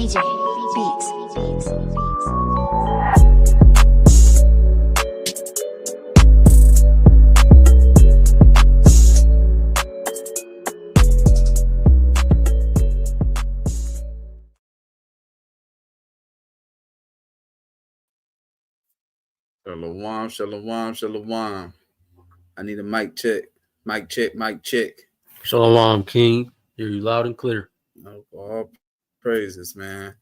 BJ Beats. Shalom, shalom, shalom. I need a mic check. Mic check, mic check. Shalom, King. Hear you loud and clear. All praises, man.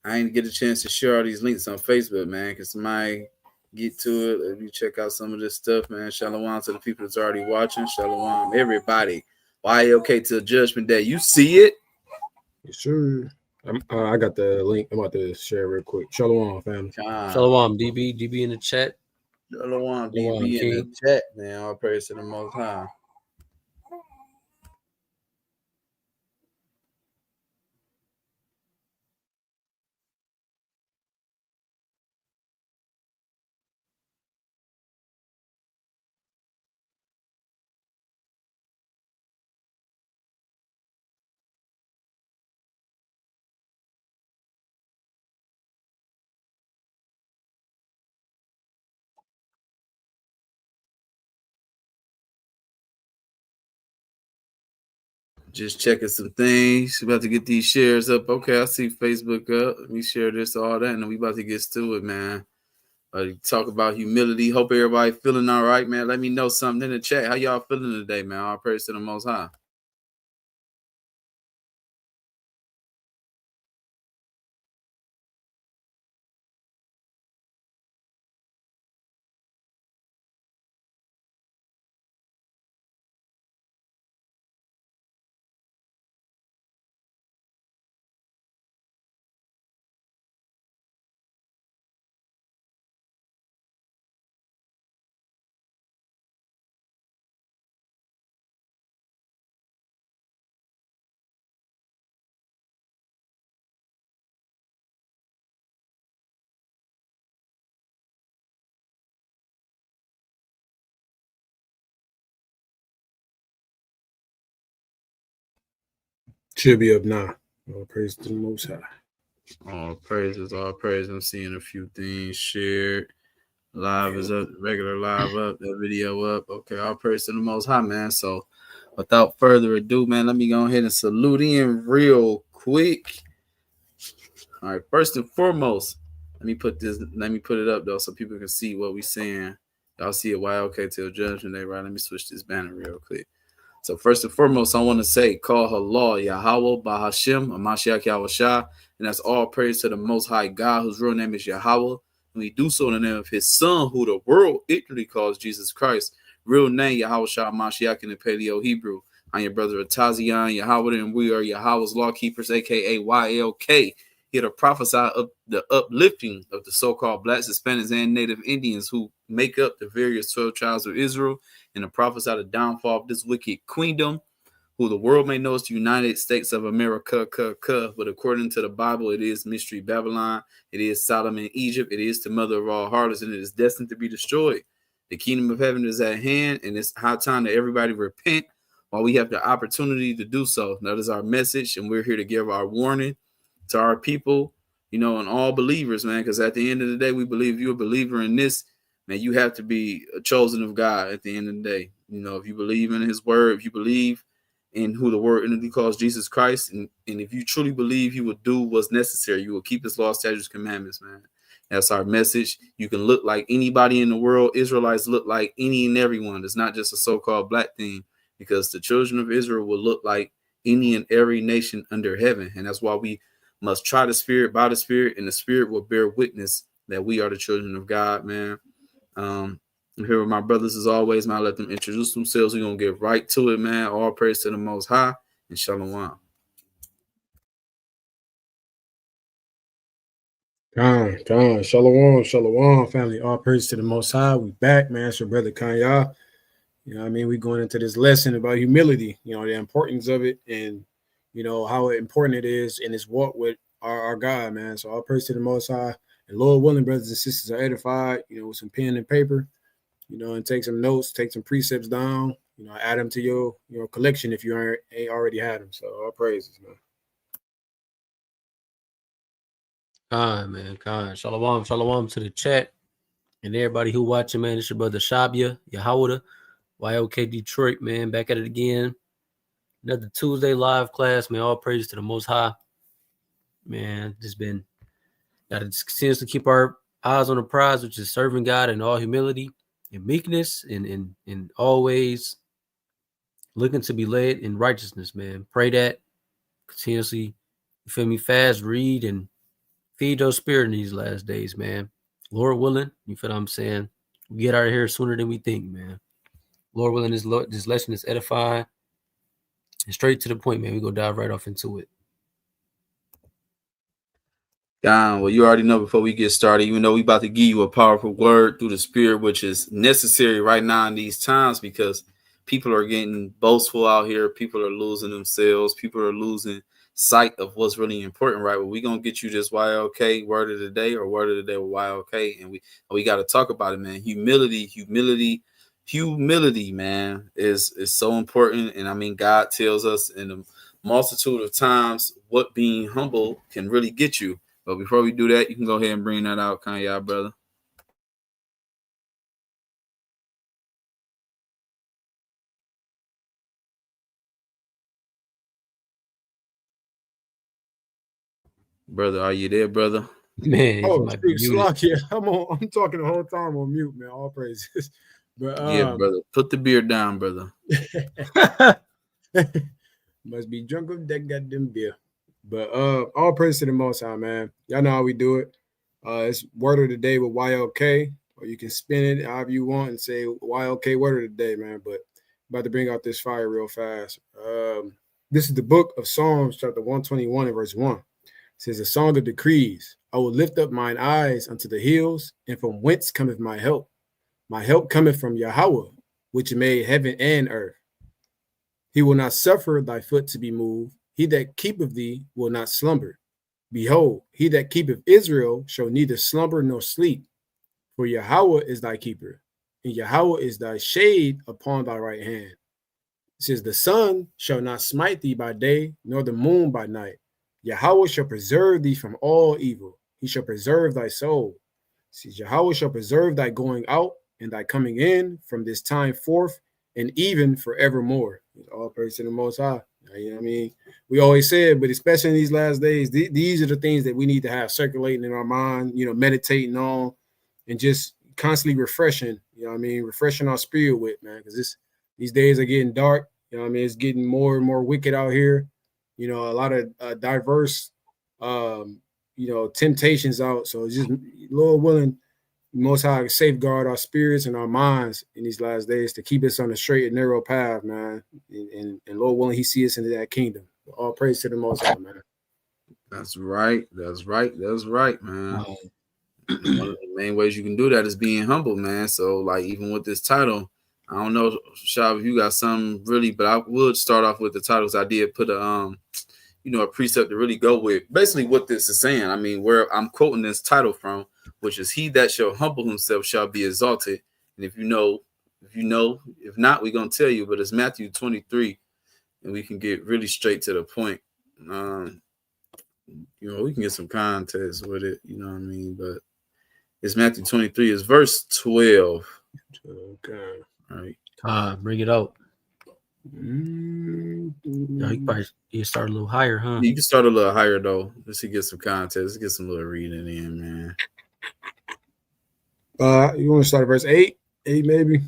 I ain't get a chance to share all these links on Facebook, man, because somebody get to it. Let me check out some of this stuff, man. Shalom to the people that's already watching. Shalom, everybody. YAOK till Judgment Day. You see it? Yes, sir. I got the link. I'm about to share real quick. Shalom, family. Shalom, DB in the chat. Shalom, DB in the chat, man. All praise to the Most High. Just checking some things. About to get these shares up. Okay, I see Facebook up. Let me share this, all that, and we about to get to it, man. Talk about humility. Hope everybody feeling all right, man. Let me know something in the chat. How y'all feeling today, man? All praise to the Most High. Should be up now. All praise to the Most High. All praises, all praise. I'm seeing a few things shared. Live is up, regular live up, that video up. Okay, all praise to the Most High, man. So without further ado, man, let me go ahead and salute in real quick. All right, first and foremost, let me put it up though so people can see what we saying. Y'all see it, YOK till Judgment Day, right? Let me switch this banner real quick. So first and foremost, I want to say, call Allah, Yahawah, HamashayaCh, Yahawashai, and that's all praise to the Most High God, whose real name is Yahawah. And we do so in the name of his son, who the world ignorantly calls Jesus Christ. Real name, Yahawah Hamashayac in the Paleo Hebrew. I'm your brother Atazian, Yahawah, and we are Yahawah's law keepers, a.k.a. YLK. Here to prophesy of the uplifting of the so-called blacks, Hispanics, and Native Indians who make up the various 12 tribes of Israel, and to prophesy the downfall of this wicked queendom, who the world may know as the United States of America, but according to the Bible, it is Mystery Babylon, it is Sodom and Egypt, it is the mother of all harlots, and it is destined to be destroyed. The kingdom of heaven is at hand, and it's high time that everybody repent while we have the opportunity to do so. That is our message, and we're here to give our warning to our people, and all believers, man, because at the end of the day, we believe you're a believer in this, man, you have to be a chosen of God at the end of the day. If you believe in his word, if you believe in who the word entity calls Jesus Christ, and if you truly believe he will do what's necessary, you will keep his law, statutes, commandments, man. That's our message. You can look like anybody in the world. Israelites look like any and everyone. It's not just a so-called black thing, because the children of Israel will look like any and every nation under heaven. And that's why we must try the spirit by the spirit, and the spirit will bear witness that we are the children of God, man. I'm here with my brothers as always, man. Let them introduce themselves. We're going to get right to it, man. All praise to the Most High, and shalom. Shalom, family. All praise to the Most High. We back, man. It's your brother Kanya. We're going into this lesson about humility, the importance of it, and how important it is in this walk with our God, man. So all praise to the Most High. And Lord willing, brothers and sisters are edified, with some pen and paper, and take some notes, take some precepts down, add them to your collection if you ain't already had them. So all praises, man. Khan, man. Khan. Shalom. Shalom to the chat. And everybody who watching, man. It's your brother Yahawah, YOK Detroit, man. Back at it again. Another Tuesday live class, man. All praise to the Most High. Man, just been got to continuously keep our eyes on the prize, which is serving God in all humility and meekness and always looking to be led in righteousness, man. Pray that continuously, you feel me, fast, read, and feed those spirit in these last days, man. Lord willing, you feel what I'm saying? We get out of here sooner than we think, man. Lord willing, this lesson is edifying and straight to the point, man. We go dive right off into it. Well, you already know before we get started, even though we about to give you a powerful word through the spirit, which is necessary right now in these times because people are getting boastful out here. People are losing themselves. People are losing sight of what's really important, right? Well, we're going to get you this YLK word of the day or word of the day with YLK. And we got to talk about it, man. Humility, man, is so important. And I mean, God tells us in a multitude of times what being humble can really get you. But before we do that, you can go ahead and bring that out, Kanye, brother. Brother, are you there, brother? Man, oh, Slock, yeah. I'm talking the whole time on mute, man. All praises. But yeah, brother. Put the beer down, brother. Must be drunk of that goddamn beer. But all praise to the Most High, man. Y'all know how we do it. It's word of the day with YLK, or you can spin it however you want and say YLK word of the day, man. But I'm about to bring out this fire real fast. This is the book of Psalms, chapter 121 and verse 1. It says, a song of decrees. I will lift up mine eyes unto the hills, and from whence cometh my help? My help cometh from Yahawah, which made heaven and earth. He will not suffer thy foot to be moved. He that keepeth thee will not slumber. Behold, he that keepeth Israel shall neither slumber nor sleep. For Yahawah is thy keeper, and Yahawah is thy shade upon thy right hand. It says, the sun shall not smite thee by day, nor the moon by night. Yahawah shall preserve thee from all evil. He shall preserve thy soul. It says, Yahawah shall preserve thy going out and thy coming in from this time forth and even forevermore. All praise to the Most High. You know what I mean? We always said, but especially in these last days, these are the things that we need to have circulating in our mind, you know, meditating on and just constantly refreshing, you know what I mean? Refreshing our spirit with, man, because these days are getting dark. You know what I mean? It's getting more and more wicked out here. You know, a lot of diverse, temptations out. So it's just Lord willing, Most High safeguard our spirits and our minds in these last days to keep us on a straight and narrow path, man. And Lord willing, He see us into that kingdom. All praise to the Most High, man. That's right, man. One of the main ways you can do that is being humble, man. So, like, even with this title, I don't know, Shab, if you got something really, but I would start off with the titles. I did put a precept to really go with basically what this is saying. I mean, where I'm quoting this title from, which is he that shall humble himself shall be exalted. And if not, we're going to tell you, but it's Matthew 23, and we can get really straight to the point. We can get some context with it, you know what I mean? But it's Matthew 23, it's verse 12. Okay. All right. Bring it out. You start a little higher, huh? You can start a little higher, though. Let's get some context. Let's get some little reading in, man. You want to start at verse 8? 8 maybe?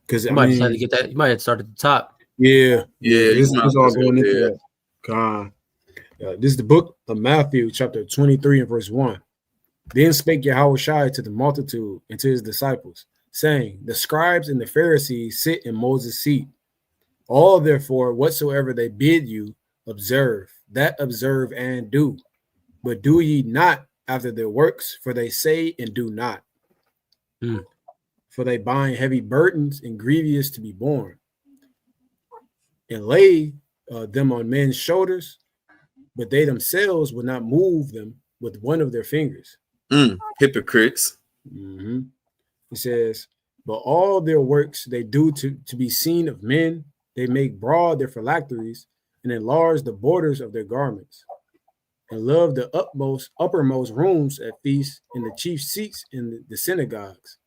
Because you might have to get that. You might have to start at the top. Yeah. This is all going into that. God. This is the book of Matthew, chapter 23 and verse 1. Then spake Yahawah to the multitude and to his disciples, saying, the scribes and the Pharisees sit in Moses' seat. All therefore, whatsoever they bid you, observe and do. But do ye not after their works, for they say and do not. For they bind heavy burdens and grievous to be borne, and lay them on men's shoulders, but they themselves will not move them with one of their fingers. Hypocrites. It says, but all their works they do to be seen of men. They make broad their phylacteries, and enlarge the borders of their garments, and love the uppermost rooms at feasts, and the chief seats in the synagogues,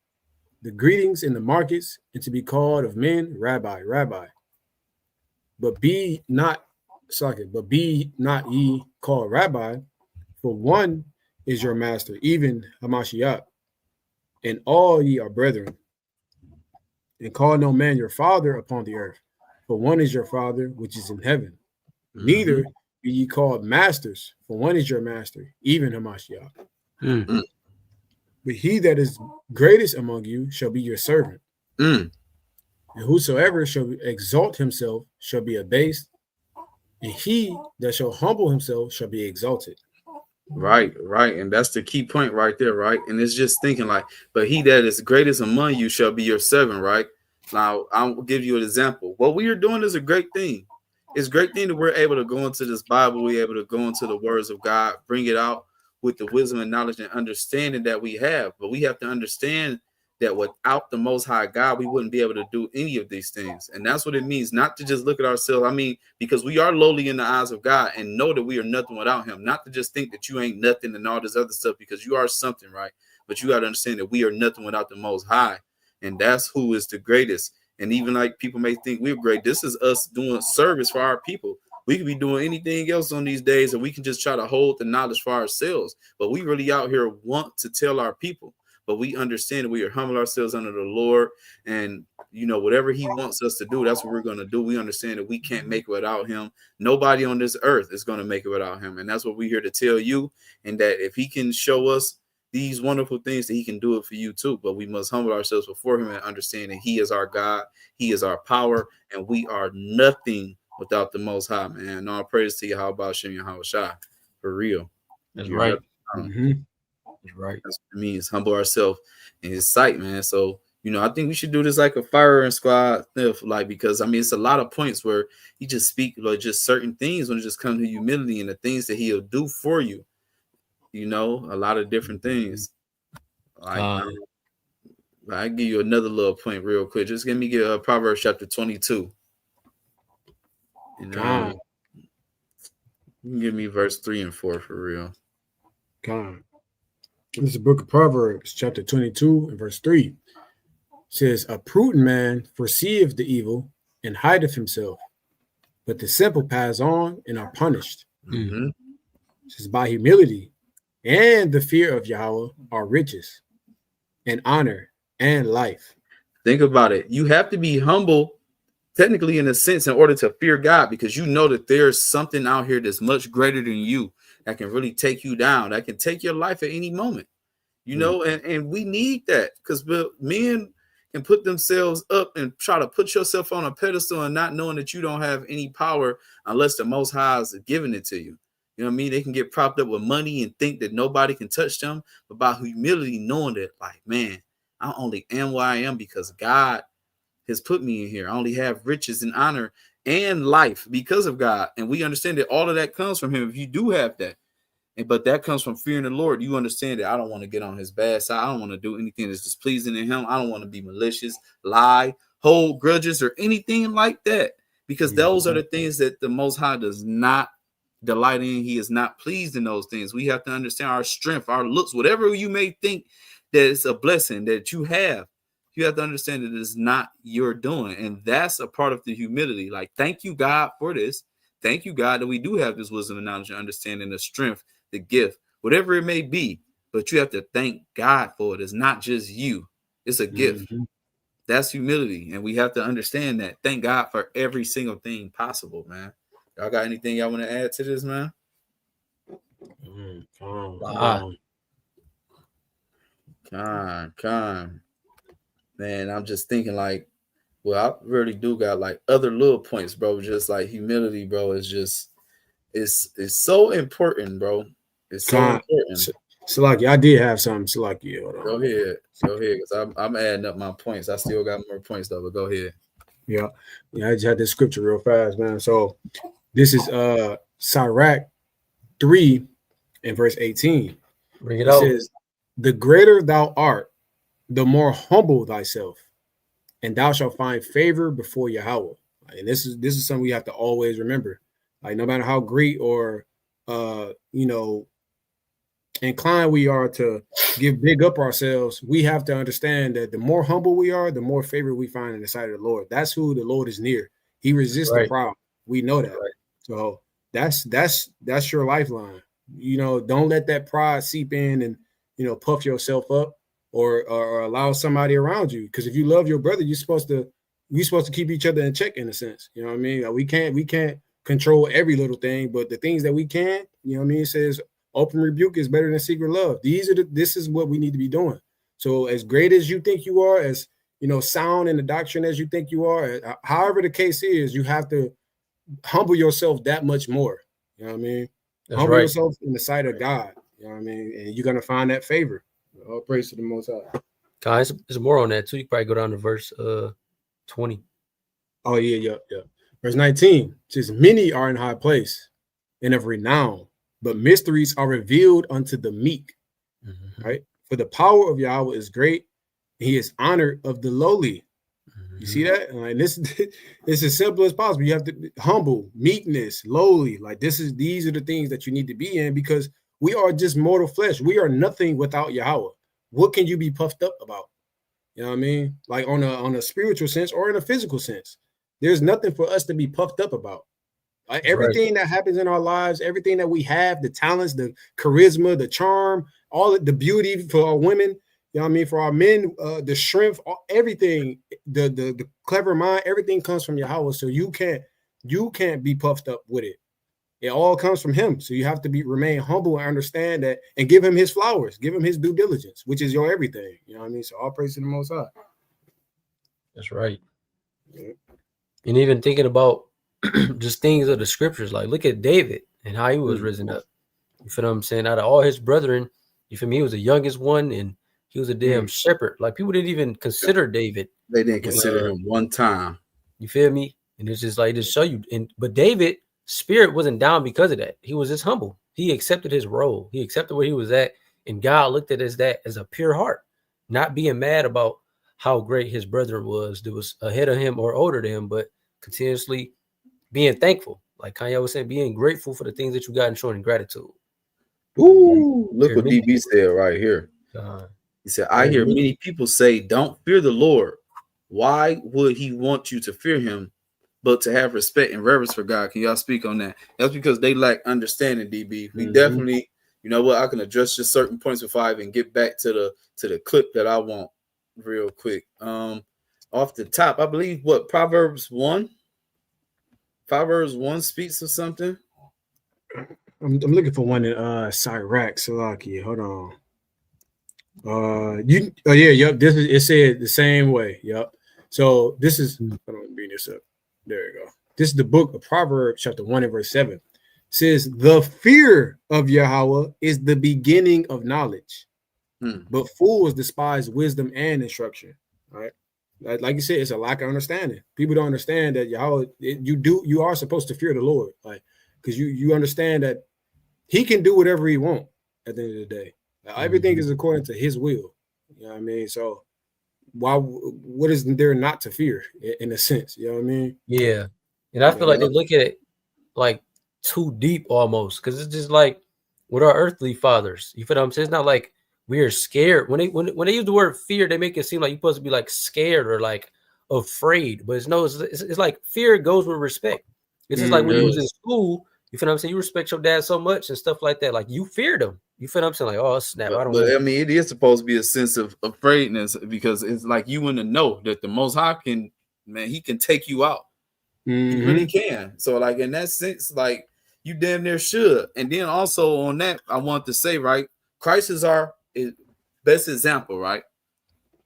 the greetings in the markets, and to be called of men, Rabbi, Rabbi. But be not ye called Rabbi, for one is your master, even Hamashayac, and all ye are brethren. And call no man your father upon the earth, for one is your Father which is in heaven. Neither be ye called masters, for one is your master, even Hamashayac. But he that is greatest among you shall be your servant. And whosoever shall exalt himself shall be abased, and he that shall humble himself shall be exalted. Right. And that's the key point right there, right? And it's just thinking like, but he that is greatest among you shall be your servant, right? Now, I'll give you an example. What we are doing is a great thing. It's a great thing that we're able to go into this Bible, we're able to go into the words of God, bring it out with the wisdom and knowledge and understanding that we have. But we have to understand that without the Most High God, we wouldn't be able to do any of these things. And that's what it means, not to just look at ourselves. I mean, because we are lowly in the eyes of God and know that we are nothing without him, not to just think that you ain't nothing and all this other stuff, because you are something, right? But you got to understand that we are nothing without the Most High. And that's who is the greatest. And even like people may think we're great, this is us doing service for our people. We could be doing anything else on these days, and we can just try to hold the knowledge for ourselves. But we really out here want to tell our people. But we understand that we are humble ourselves under the Lord, and whatever he wants us to do, that's what we're going to do. We understand that we can't make it without him. Nobody on this earth is going to make it without him. And that's what we're here to tell you. And that if he can show us these wonderful things, that he can do it for you too. But we must humble ourselves before him and understand that he is our God, he is our power, and we are nothing without the Most High, man. All praise to Yahawah HaMASHAYACH, for real. That's right. That's right. That's what it means. Humble ourselves in his sight, man. So, I think we should do this like a firing squad, because it's a lot of points where he just speak like just certain things when it just comes to humility and the things that he'll do for you. A lot of different things. I give you another little point real quick. Just give Proverbs chapter 22. Give me verse 3 and 4 for real. This is the book of Proverbs, chapter 22 and verse 3. It says, a prudent man foreseeth the evil and hideth himself, but the simple pass on and are punished. It says, by humility and the fear of Yahawah are riches and honor and life. Think about it. You have to be humble, technically, in a sense, in order to fear God, because you know that there's something out here that's much greater than you that can really take you down, that can take your life at any moment, and we need that, because men can put themselves up and try to put yourself on a pedestal and not knowing that you don't have any power unless the Most High is giving it to you. You know what I mean? They can get propped up with money and think that nobody can touch them, but by humility, knowing that, like, man, I only am where I am because God has put me in here. I only have riches and honor and life because of God. And we understand that all of that comes from him. If you do have that, but that comes from fearing the Lord, you understand that I don't want to get on his bad side. I don't want to do anything that's displeasing to him. I don't want to be malicious, lie, hold grudges, or anything like that, because those are the things that the Most High does not delight in. He is not pleased in those things. We have to understand our strength, our looks, whatever you may think that it's a blessing that you have. You have to understand that it is not your doing. And that's a part of the humility. Like, thank you, God, for this. Thank you, God, that we do have this wisdom and knowledge and understanding, the strength, the gift, whatever it may be. But you have to thank God for it. It's not just you. It's a gift. That's humility. And we have to understand that. Thank God for every single thing possible, man. Y'all got anything y'all want to add to this, man? Man, I'm just thinking like, well, I really do got like other little points, bro. Just like humility, bro, is just it's so important, bro. It's so important. Salaki, I did have something. Salaki, go ahead, because I'm adding up my points. I still got more points though, but go ahead. Yeah, I just had this scripture real fast, man. So this is Sirach 3 and verse 18. Bring it out. Says, the greater thou art, the more humble thyself, and thou shalt find favor before Yahawah. And this is something we have to always remember. Like no matter how great or inclined we are to give big up ourselves, we have to understand that the more humble we are, the more favor we find in the sight of the Lord. That's who the Lord is near. He resists the proud. We know that. Right. So that's your lifeline. Don't let that pride seep in and puff yourself up or allow somebody around you. Because if you love your brother, you're supposed to keep each other in check in a sense. You know what I mean? Like we can't control every little thing, but the things that we can, it says open rebuke is better than secret love. This is what we need to be doing. So as great as you think you are, as sound in the doctrine as you think you are, however the case is, you have to humble yourself that much more. You know what I mean? Humble yourself in the sight of God. You know what I mean? And you're gonna find that favor. All praise to the Most High. Guys, there's more on that too. You probably go down to verse 20. Oh yeah. Verse 19 says, "Many are in high place and of renown, but mysteries are revealed unto the meek." Mm-hmm. Right? For the power of Yahawah is great, and he is honored of the lowly. You see that? Like this is as simple as possible. You have to be humble, meekness, lowly. Like these are the things that you need to be in, because we are just mortal flesh. We are nothing without Yahawah. What can you be puffed up about? You know what I mean? Like on a spiritual sense or in a physical sense. There's nothing for us to be puffed up about. Like everything that happens in our lives, everything that we have, the talents, the charisma, the charm, all the beauty for our women, you know what I mean, for our men, the strength, everything, the clever mind, everything comes from Yahawah. So you can't be puffed up with it. It all comes from him. So you have to remain humble and understand that, and give him his flowers, give him his due diligence, which is your everything. You know what I mean? So all praise to the Most High. That's right. Yeah. And even thinking about just things of the scriptures, like look at David and how he was risen up. You feel what I'm saying? Out of all his brethren, you feel me? He was the youngest one, and he was a damn shepherd. Like people didn't even consider David. They didn't consider him one time. You feel me? And it's just like to show you. But David, spirit wasn't down because of that. He was just humble. He accepted his role. He accepted where he was at, and God looked at that as a pure heart, not being mad about how great his brethren was that was ahead of him or older than him, but continuously being thankful. Like Kanye was saying, being grateful for the things that you got and showing gratitude. Ooh, look what DB said right here. He said, "I hear many people say, 'Don't fear the Lord.' Why would he want you to fear him, but to have respect and reverence for God?" Can y'all speak on that? That's because they lack understanding, DB. We definitely, you know what, I can address just certain points before I even get back to the clip that I want real quick. Off the top, I believe Proverbs 1 speaks of something. I'm looking for one in Sirach, Salakia. Hold on. Yep. It said the same way. Yep. So this is, hold on, bring this up. There you go. This is the book of Proverbs, chapter 1 and verse 7. It says, "The fear of Yahawah is the beginning of knowledge, but fools despise wisdom and instruction." All right. Like you said, it's a lack of understanding. People don't understand that Yahawah, you are supposed to fear the Lord, like, because you understand that he can do whatever he wants at the end of the day. Everything is according to his will. You know what I mean? So what is there not to fear in a sense? You know what I mean? Yeah. And I feel like they look at it like too deep almost, because it's just like with our earthly fathers. You feel what I'm saying? It's not like we are scared. When they use the word fear, they make it seem like you're supposed to be like scared or like afraid. But it's like fear goes with respect. It's just like when you was in school, you feel what I'm saying? You respect your dad so much and stuff like that. Like you feared him. You feel what I'm saying? Like, oh snap! I mean, it is supposed to be a sense of afraidness, because it's like you want to know that the Most High he can take you out. He really can. So, like in that sense, like you damn near should. And then also on that, I want to say, right, Christ is our best example, right?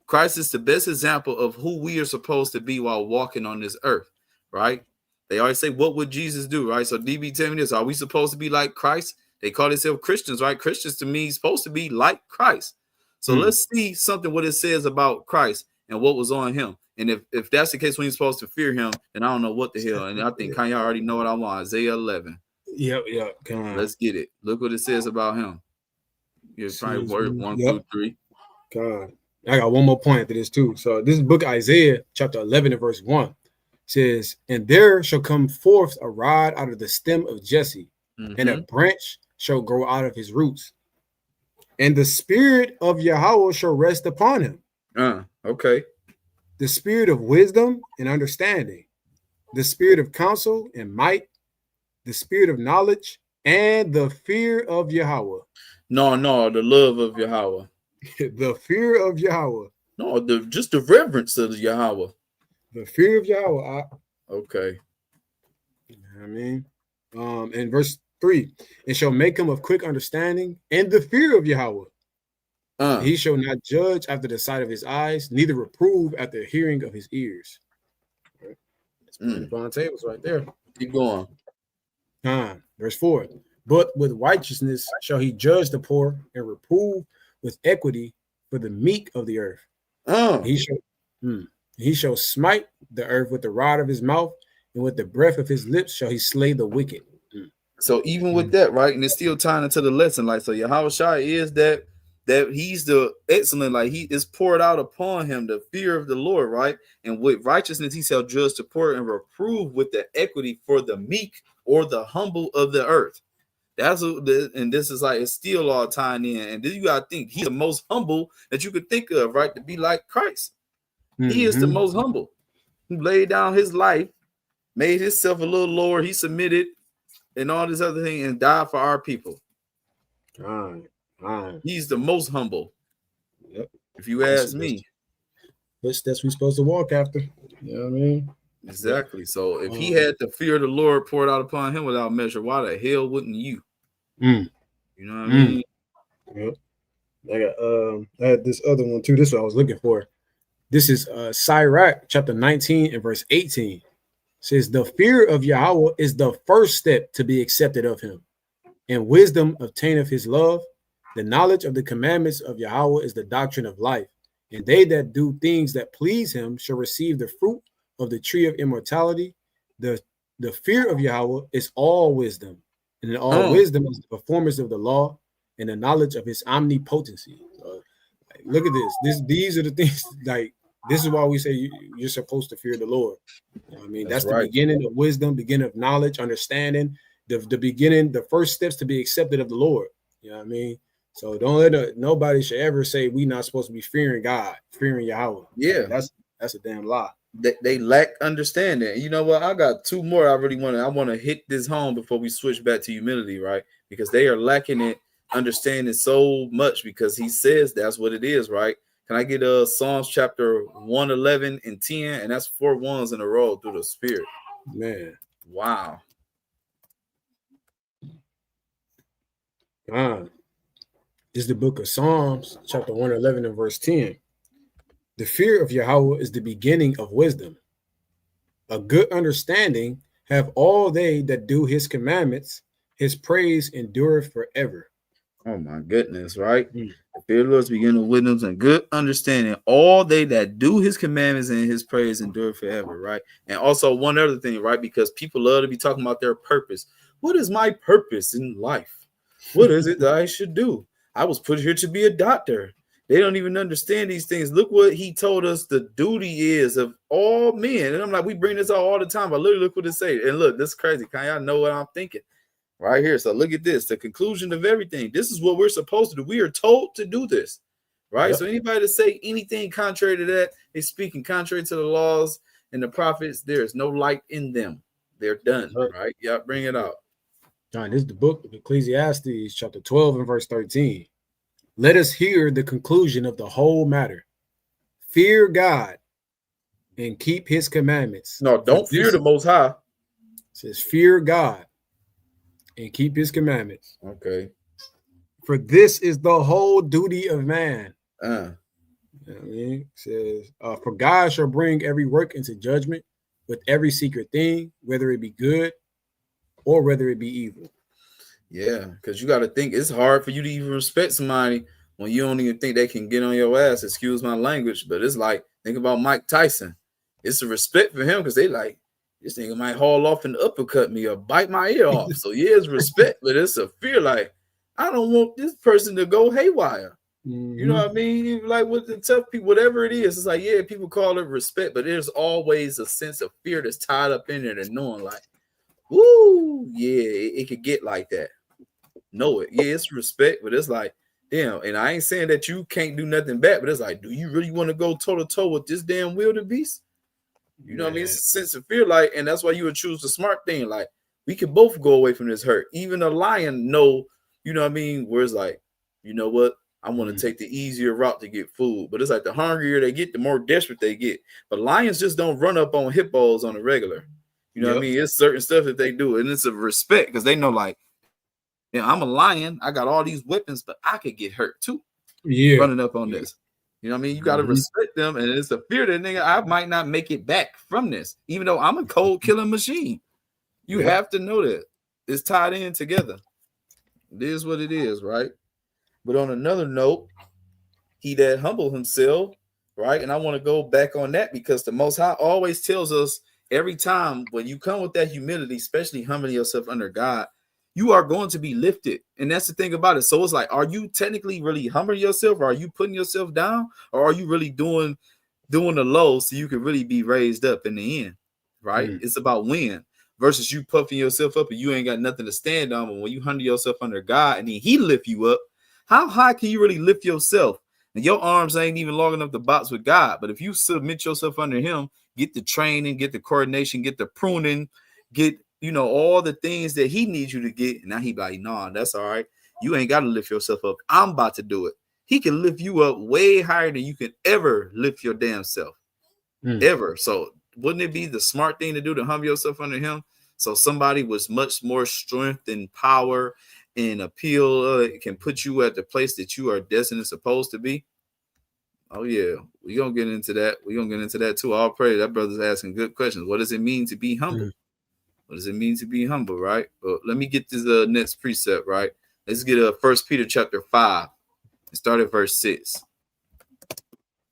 Christ is the best example of who we are supposed to be while walking on this earth, right? They always say, "What would Jesus do?" Right? So DB, tell me this: are we supposed to be like Christ? They call themselves Christians, right? Christians to me is supposed to be like Christ. So let's see something what it says about Christ and what was on him. And if that's the case when you're supposed to fear him, then I don't know what the hell. And I think Kanye already know what I want. Isaiah 11. Yep. Come on. Let's get it. Look what it says about him. Here's probably word 1 through 3. God. I got one more point after this too. So this is book of Isaiah, chapter 11 and verse 1. says, and there shall come forth a rod out of the stem of Jesse, and a branch shall grow out of his roots. And the spirit of Yahawah shall rest upon him. Okay. The spirit of wisdom and understanding, the spirit of counsel and might, the spirit of knowledge, and the fear of Yahawah. No, the love of Yahawah. The fear of Yahawah. No, just the reverence of Yahawah. The fear of Yahawah. Okay. You know what I mean? In verse 3, it shall make him of quick understanding and the fear of Yahawah. He shall not judge after the sight of his eyes, neither reprove after the hearing of his ears. Right. It's upon tables right there. Keep going. Verse 4. But with righteousness shall he judge the poor and reprove with equity for the meek of the earth. He shall smite the earth with the rod of his mouth, and with the breath of his lips shall he slay the wicked. So even with that, right, and it's still tying into the lesson, like, so Yahawashi is that he's the excellent, like he is poured out upon him the fear of the Lord, right? And with righteousness he shall judge the poor and reprove with the equity for the meek or the humble of the earth. That's what and this is like, it's still all tying in. And then you gotta think he's the most humble that you could think of, right? To be like Christ. He is the most humble, who laid down his life, made himself a little lower, he submitted and all this other thing, and died for our people. He's the most humble. Yep. If you ask me. That's we're supposed to walk after. You know what I mean? Exactly. So if he had the fear of the Lord poured out upon him without measure, why the hell wouldn't you? You know what I mean? Yep. I had this other one too. This is what I was looking for. This is Sirach chapter 19 and verse 18. It says, the fear of Yahawah is the first step to be accepted of him, and wisdom obtaineth his love. The knowledge of the commandments of Yahawah is the doctrine of life, and they that do things that please him shall receive the fruit of the tree of immortality. The fear of Yahawah is all wisdom, and in all wisdom is the performance of the law and the knowledge of his omnipotency. Look at this. These are the things, like, this is why we say you're supposed to fear the Lord. You know what I mean? That's right. The beginning of wisdom, beginning of knowledge, understanding, the beginning, the first steps to be accepted of the Lord. You know what I mean? So don't let nobody should ever say we not supposed to be fearing God, fearing Yahawah. Yeah, that's a damn lie. They lack understanding. You know what? I got two more. I want to hit this home before we switch back to humility, right? Because they are lacking it, understanding so much, because he says that's what it is, right? Can I get Psalms chapter 111 and 10? And that's 4 ones in a row through the spirit. Man. Wow. Is the book of Psalms, chapter 111 and verse 10. The fear of Yahawah is the beginning of wisdom. A good understanding have all they that do his commandments. His praise endureth forever. Oh my goodness, right? The fear of the Lord is the beginning of wisdom and good understanding. All they that do his commandments and his praise endure forever, right? And also one other thing, right? Because people love to be talking about their purpose. What is my purpose in life? What is it that I should do? I was put here to be a doctor. They don't even understand these things. Look what he told us the duty is of all men. And I'm like, we bring this out all the time, but literally look what it say. And look, this is crazy. Can y'all know what I'm thinking? Right here. So look at this, the conclusion of everything. This is what we're supposed to do. We are told to do this, right? Yep. So anybody to say anything contrary to that is speaking contrary to the laws and the prophets. There is no light in them. They're done, right? Yeah, bring it out. John, this is the book of Ecclesiastes, chapter 12 and verse 13. Let us hear the conclusion of the whole matter. Fear God and keep his commandments. No, don't fear the Most High. It says, fear God and keep his commandments. Okay. For this is the whole duty of man. You know what I mean? It says, for God shall bring every work into judgment with every secret thing, whether it be good or whether it be evil. Yeah, because you got to think it's hard for you to even respect somebody when you don't even think they can get on your ass. Excuse my language, but it's like, think about Mike Tyson. It's a respect for him because they like, this nigga might haul off and uppercut me or bite my ear off. So yeah, it's respect, but it's a fear. Like, I don't want this person to go haywire. You know what I mean? Like with the tough people, whatever it is, it's like, yeah, people call it respect, but there's always a sense of fear that's tied up in it and knowing like, woo, yeah, it could get like that. Know it. Yeah, it's respect, but it's like, damn, and I ain't saying that you can't do nothing back, but it's like, do you really want to go toe-to-toe with this damn wildebeest? You know what I mean? It's a sense of fear, like, and that's why you would choose the smart thing. Like, we can both go away from this hurt. Even a lion know, you know what I mean? Where it's like, you know what? I want to take the easier route to get food. But it's like the hungrier they get, the more desperate they get. But lions just don't run up on hippos on a regular. You know what I mean? It's certain stuff that they do. And it's a respect because they know, like, yeah, I'm a lion. I got all these weapons, but I could get hurt too. Yeah. Running up on this. You know what I mean? You got to respect them. And it's a fear that, nigga, I might not make it back from this, even though I'm a cold killing machine. You have to know that. It's tied in together. It is what it is, right? But on another note, he that humble himself, right? And I want to go back on that because the Most High always tells us every time when you come with that humility, especially humbling yourself under God, you are going to be lifted. And that's the thing about it. So it's like, are you technically really humbling yourself? Or are you putting yourself down? Or are you really doing the low so you can really be raised up in the end, right? It's about when versus you puffing yourself up and you ain't got nothing to stand on. But when you humble yourself under God and then he lift you up, how high can you really lift yourself? And your arms ain't even long enough to box with God. But if you submit yourself under him, get the training, get the coordination, get the pruning, get, you know, all the things that he needs you to get. And now he be like, nah, that's all right. You ain't got to lift yourself up. I'm about to do it. He can lift you up way higher than you can ever lift your damn self. Ever. So wouldn't it be the smart thing to do to humble yourself under him? So somebody with much more strength and power and appeal can put you at the place that you are destined and supposed to be. Oh yeah, we're gonna get into that. We're gonna get into that too. All praise. That brother's asking good questions. What does it mean to be humble? What does it mean to be humble, right? Well, let me get this next precept, right? Let's get 1 Peter chapter 5 and start at verse 6.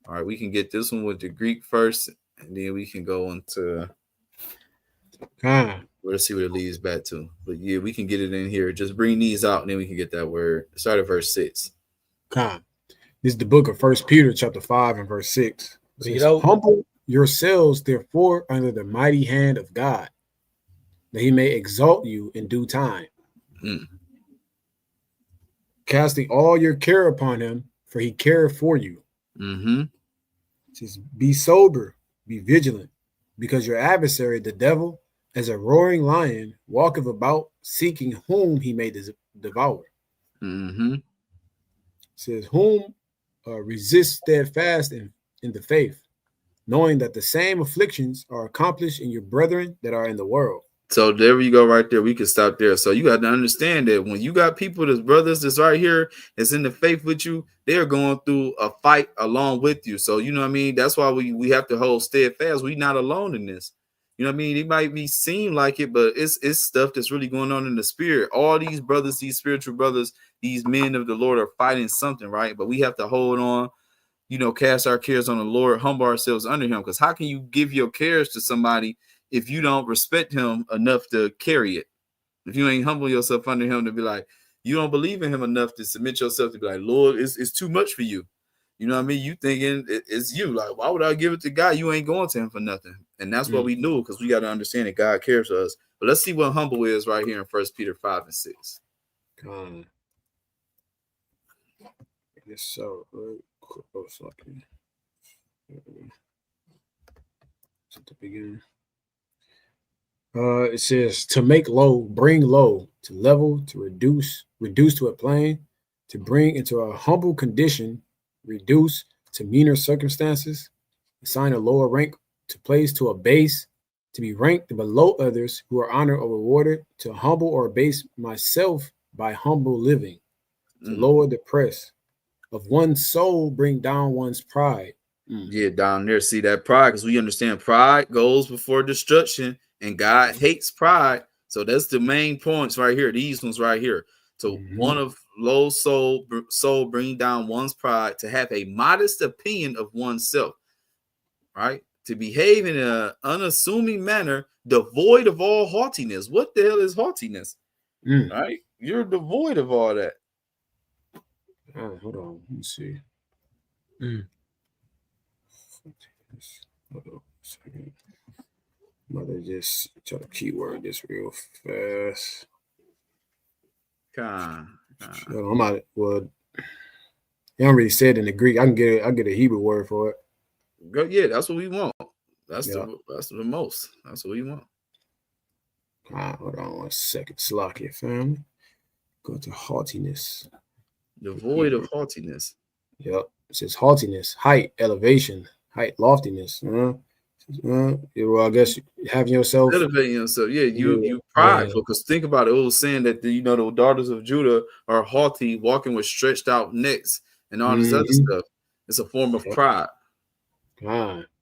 All right, we can get this one with the Greek first, and then we can go into let's see what it leads back to. But yeah, we can get it in here. Just bring these out, and then we can get that word. Start at verse 6. This is the book of 1 Peter chapter 5 and verse 6. It says, humble yourselves, therefore, under the mighty hand of God, that he may exalt you in due time. Casting all your care upon him, for he careth for you. It says, be sober, be vigilant, because your adversary, the devil, as a roaring lion, walketh about, seeking whom he may devour. It says, whom resist steadfast in the faith, knowing that the same afflictions are accomplished in your brethren that are in the world. So there you go right there. We can stop there. So you got to understand that when you got people that's brothers that's right here, that's in the faith with you, they're going through a fight along with you. So, you know what I mean? That's why we have to hold steadfast. We're not alone in this. You know what I mean? It might be seem like it, but it's stuff that's really going on in the spirit. All these brothers, these spiritual brothers, these men of the Lord are fighting something, right? But we have to hold on, you know, cast our cares on the Lord, humble ourselves under him. Because how can you give your cares to somebody if you don't respect him enough to carry it? If you ain't humble yourself under him to be like, you don't believe in him enough to submit yourself to be like, Lord, it's too much for you. You know what I mean? You thinking it's you. Like, why would I give it to God? You ain't going to him for nothing. And that's what we do, because we got to understand that God cares for us. But let's see what humble is right here in 1 Peter 5 and 6. Yes, so at the beginning. It says to make low, bring low, to level, to reduce to a plane, to bring into a humble condition, reduce to meaner circumstances, assign a lower rank, to place to abase, to be ranked below others who are honored or rewarded, to humble or abase myself by humble living, to lower the press of one's soul, bring down one's pride. Yeah, down there, see that pride, because we understand pride goes before destruction, and God hates pride. So that's the main points right here. These ones right here. So one of low soul bring down one's pride, to have a modest opinion of oneself, right? To behave in an unassuming manner, devoid of all haughtiness. What the hell is haughtiness? Right? You're devoid of all that. Hold on. Let me see. Mm. Hold on a second. Mother just try to keyword this real fast. Hold on, I'm not. Well, they don't really say it in the Greek. I get a Hebrew word for it. Go, yeah, that's what we want. That's Yeah. that's the most. That's what we want. Hold on 1 second. Slakia family. Go to haughtiness. Devoid of haughtiness. Yep. It says haughtiness, height, elevation, height, loftiness. Well, I guess having yourself. Elevating yourself. Yeah, you prideful. Because think about it. It was saying that the daughters of Judah are haughty, walking with stretched out necks and all this other stuff. It's a form of pride.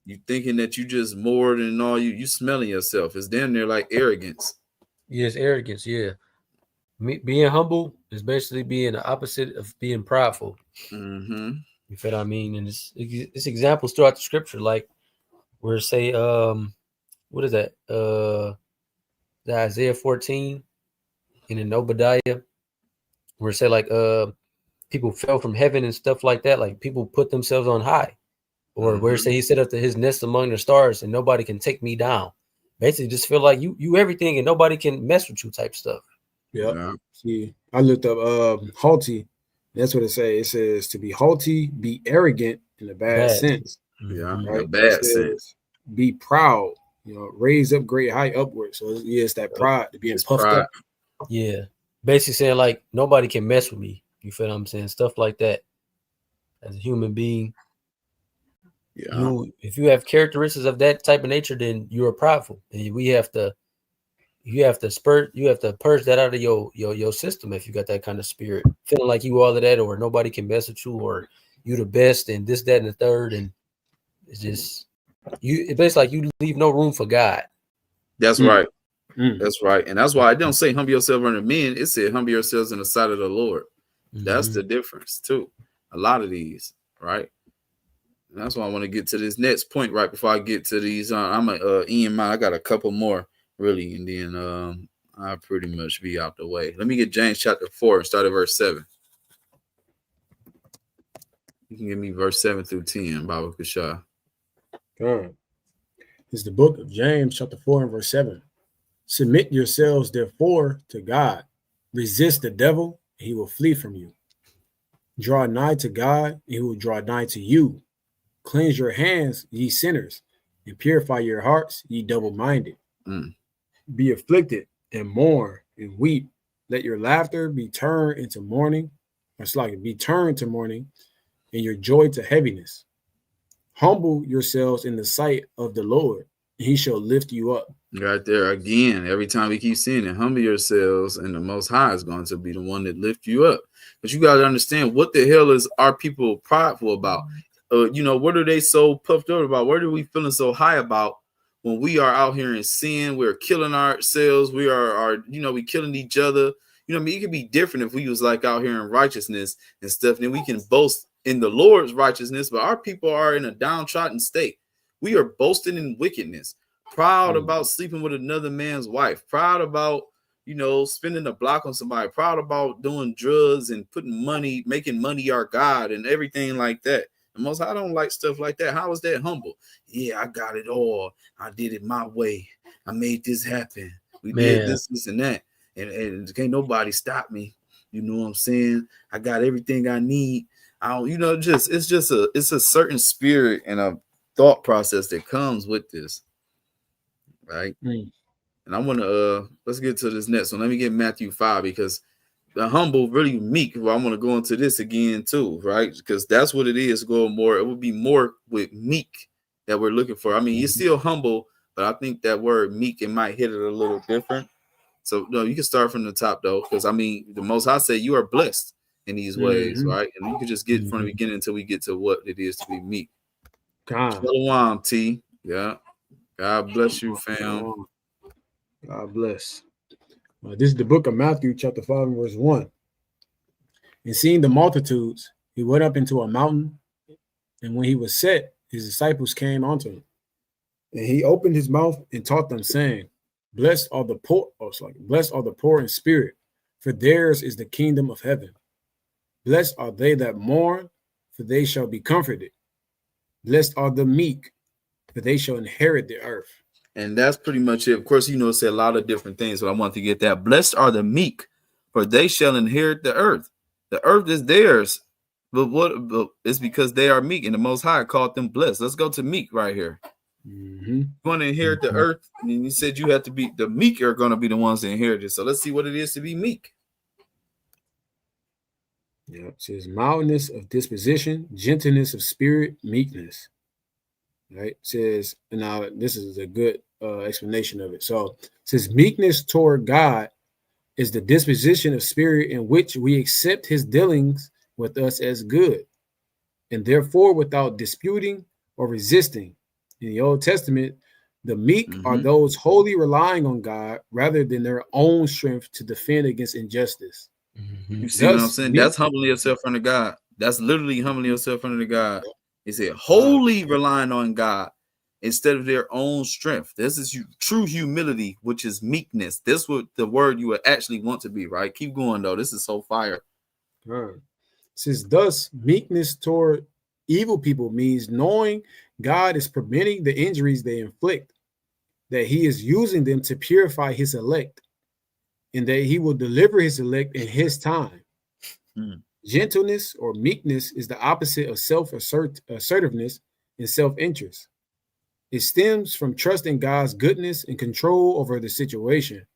You thinking that you just more than all you smelling yourself. It's damn near like arrogance. Yes, arrogance. Yeah, being humble is basically being the opposite of being prideful. Mm-hmm. You feel what I mean? And it's examples throughout the scripture, like where it say, what is that? The Isaiah 14 and in Obadiah, where it say like people fell from heaven and stuff like that. Like people put themselves on high. Or where it say he set up to his nest among the stars and nobody can take me down. Basically, just feel like you everything and nobody can mess with you type stuff. Yep. Yeah. See, I looked up haughty. That's what it says. It says to be haughty, be arrogant in a bad sense. Yeah, right? a bad sense. Be proud, raise up great height upward. So yeah, it's that pride to being puffed up. Yeah. Basically saying like nobody can mess with me. You feel what I'm saying? Stuff like that. As a human being. Yeah. If you have characteristics of that type of nature, then you are prideful. And you have to purge that out of your system if you got that kind of spirit. Feeling like you all of that or nobody can mess with you or you the best and this, that, and the third. And it's just it's basically like you leave no room for God. That's right. That's right. And that's why I don't say humble yourself under men. It said humble yourselves in the sight of the Lord. That's the difference too. A lot of these, right? And that's why I want to get to this next point right before I get to these. I'm I got a couple more really, and then I'll pretty much be out the way. Let me get James chapter 4 and start at verse 7. You can give me verse 7 through 10, Baba Kashah. It's the book of James chapter 4 and verse 7. Submit yourselves therefore to God. Resist the devil, and he will flee from you. Draw nigh to God, and he will draw nigh to you. Cleanse your hands, ye sinners, and purify your hearts, ye double-minded. Be afflicted and mourn and weep. Let your laughter be turned into mourning. Be turned to mourning, and your joy to heaviness. Humble yourselves in the sight of the Lord, and he shall lift you up. Right there again. Every time we keep seeing it, humble yourselves, and the Most High is going to be the one that lift you up. But you got to understand, what the hell is our people prideful about? What are they so puffed up about? What are we feeling so high about when we are out here in sin? We're killing ourselves. We we killing each other. It could be different if we was like out here in righteousness and stuff. And then we can boast in the Lord's righteousness, but our people are in a downtrodden state. We are boasting in wickedness, proud about sleeping with another man's wife, proud about, spending a block on somebody, proud about doing drugs and making money our God and everything like that. The Most High don't like stuff like that. How is that humble? Yeah, I got it all. I did it my way. I made this happen. We did this, and that. And can't nobody stop me. You know what I'm saying? I got everything I need. It's a certain spirit and a thought process that comes with this. Right. And I want to let's get to this next one. Let me get Matthew 5, because the humble, really meek. Well, I'm going to go into this again too, right? Because that's what it is. It would be more with meek that we're looking for. I mean, you're still humble, but I think that word meek, it might hit it a little different. So no, you can start from the top though, because I mean, the Most High say you are blessed in these ways, right? And you can just get from the beginning until we get to what it is to be meek. Shalom, T. Yeah. God bless you, fam. God bless. This is the book of Matthew, chapter 5, and verse 1. And seeing the multitudes, he went up into a mountain, and when he was set, his disciples came unto him. And he opened his mouth and taught them, saying, Blessed are the poor in spirit, for theirs is the kingdom of heaven. Blessed are they that mourn, for they shall be comforted. Blessed are the meek, for they shall inherit the earth. And that's pretty much it. Of course, you know, it's a lot of different things, but I want to get that. Blessed are the meek, for they shall inherit the earth. The earth is theirs, but it's because they are meek, and the Most High called them blessed. Let's go to meek right here. You want to inherit the earth, and you said you have to be the meek are going to be the ones that inherit it. So let's see what it is to be meek. Yeah, it says mildness of disposition, gentleness of spirit, meekness. Right? It says, and now this is a good explanation of it. So it says meekness toward God is the disposition of spirit in which we accept his dealings with us as good, and therefore without disputing or resisting. In the Old Testament, the meek are those wholly relying on God rather than their own strength to defend against injustice. You see what I'm saying? That's humbling yourself under God. That's literally humbling yourself under God. He said, wholly relying on God instead of their own strength. This is true humility, which is meekness. This is the word you would actually want to be, right? Keep going, though. This is so fire. It says, thus, meekness toward evil people means knowing God is preventing the injuries they inflict, that he is using them to purify his elect, and that he will deliver his elect in his time. Gentleness or meekness is the opposite of self-assertiveness and self-interest. It stems from trusting God's goodness and control over the situation.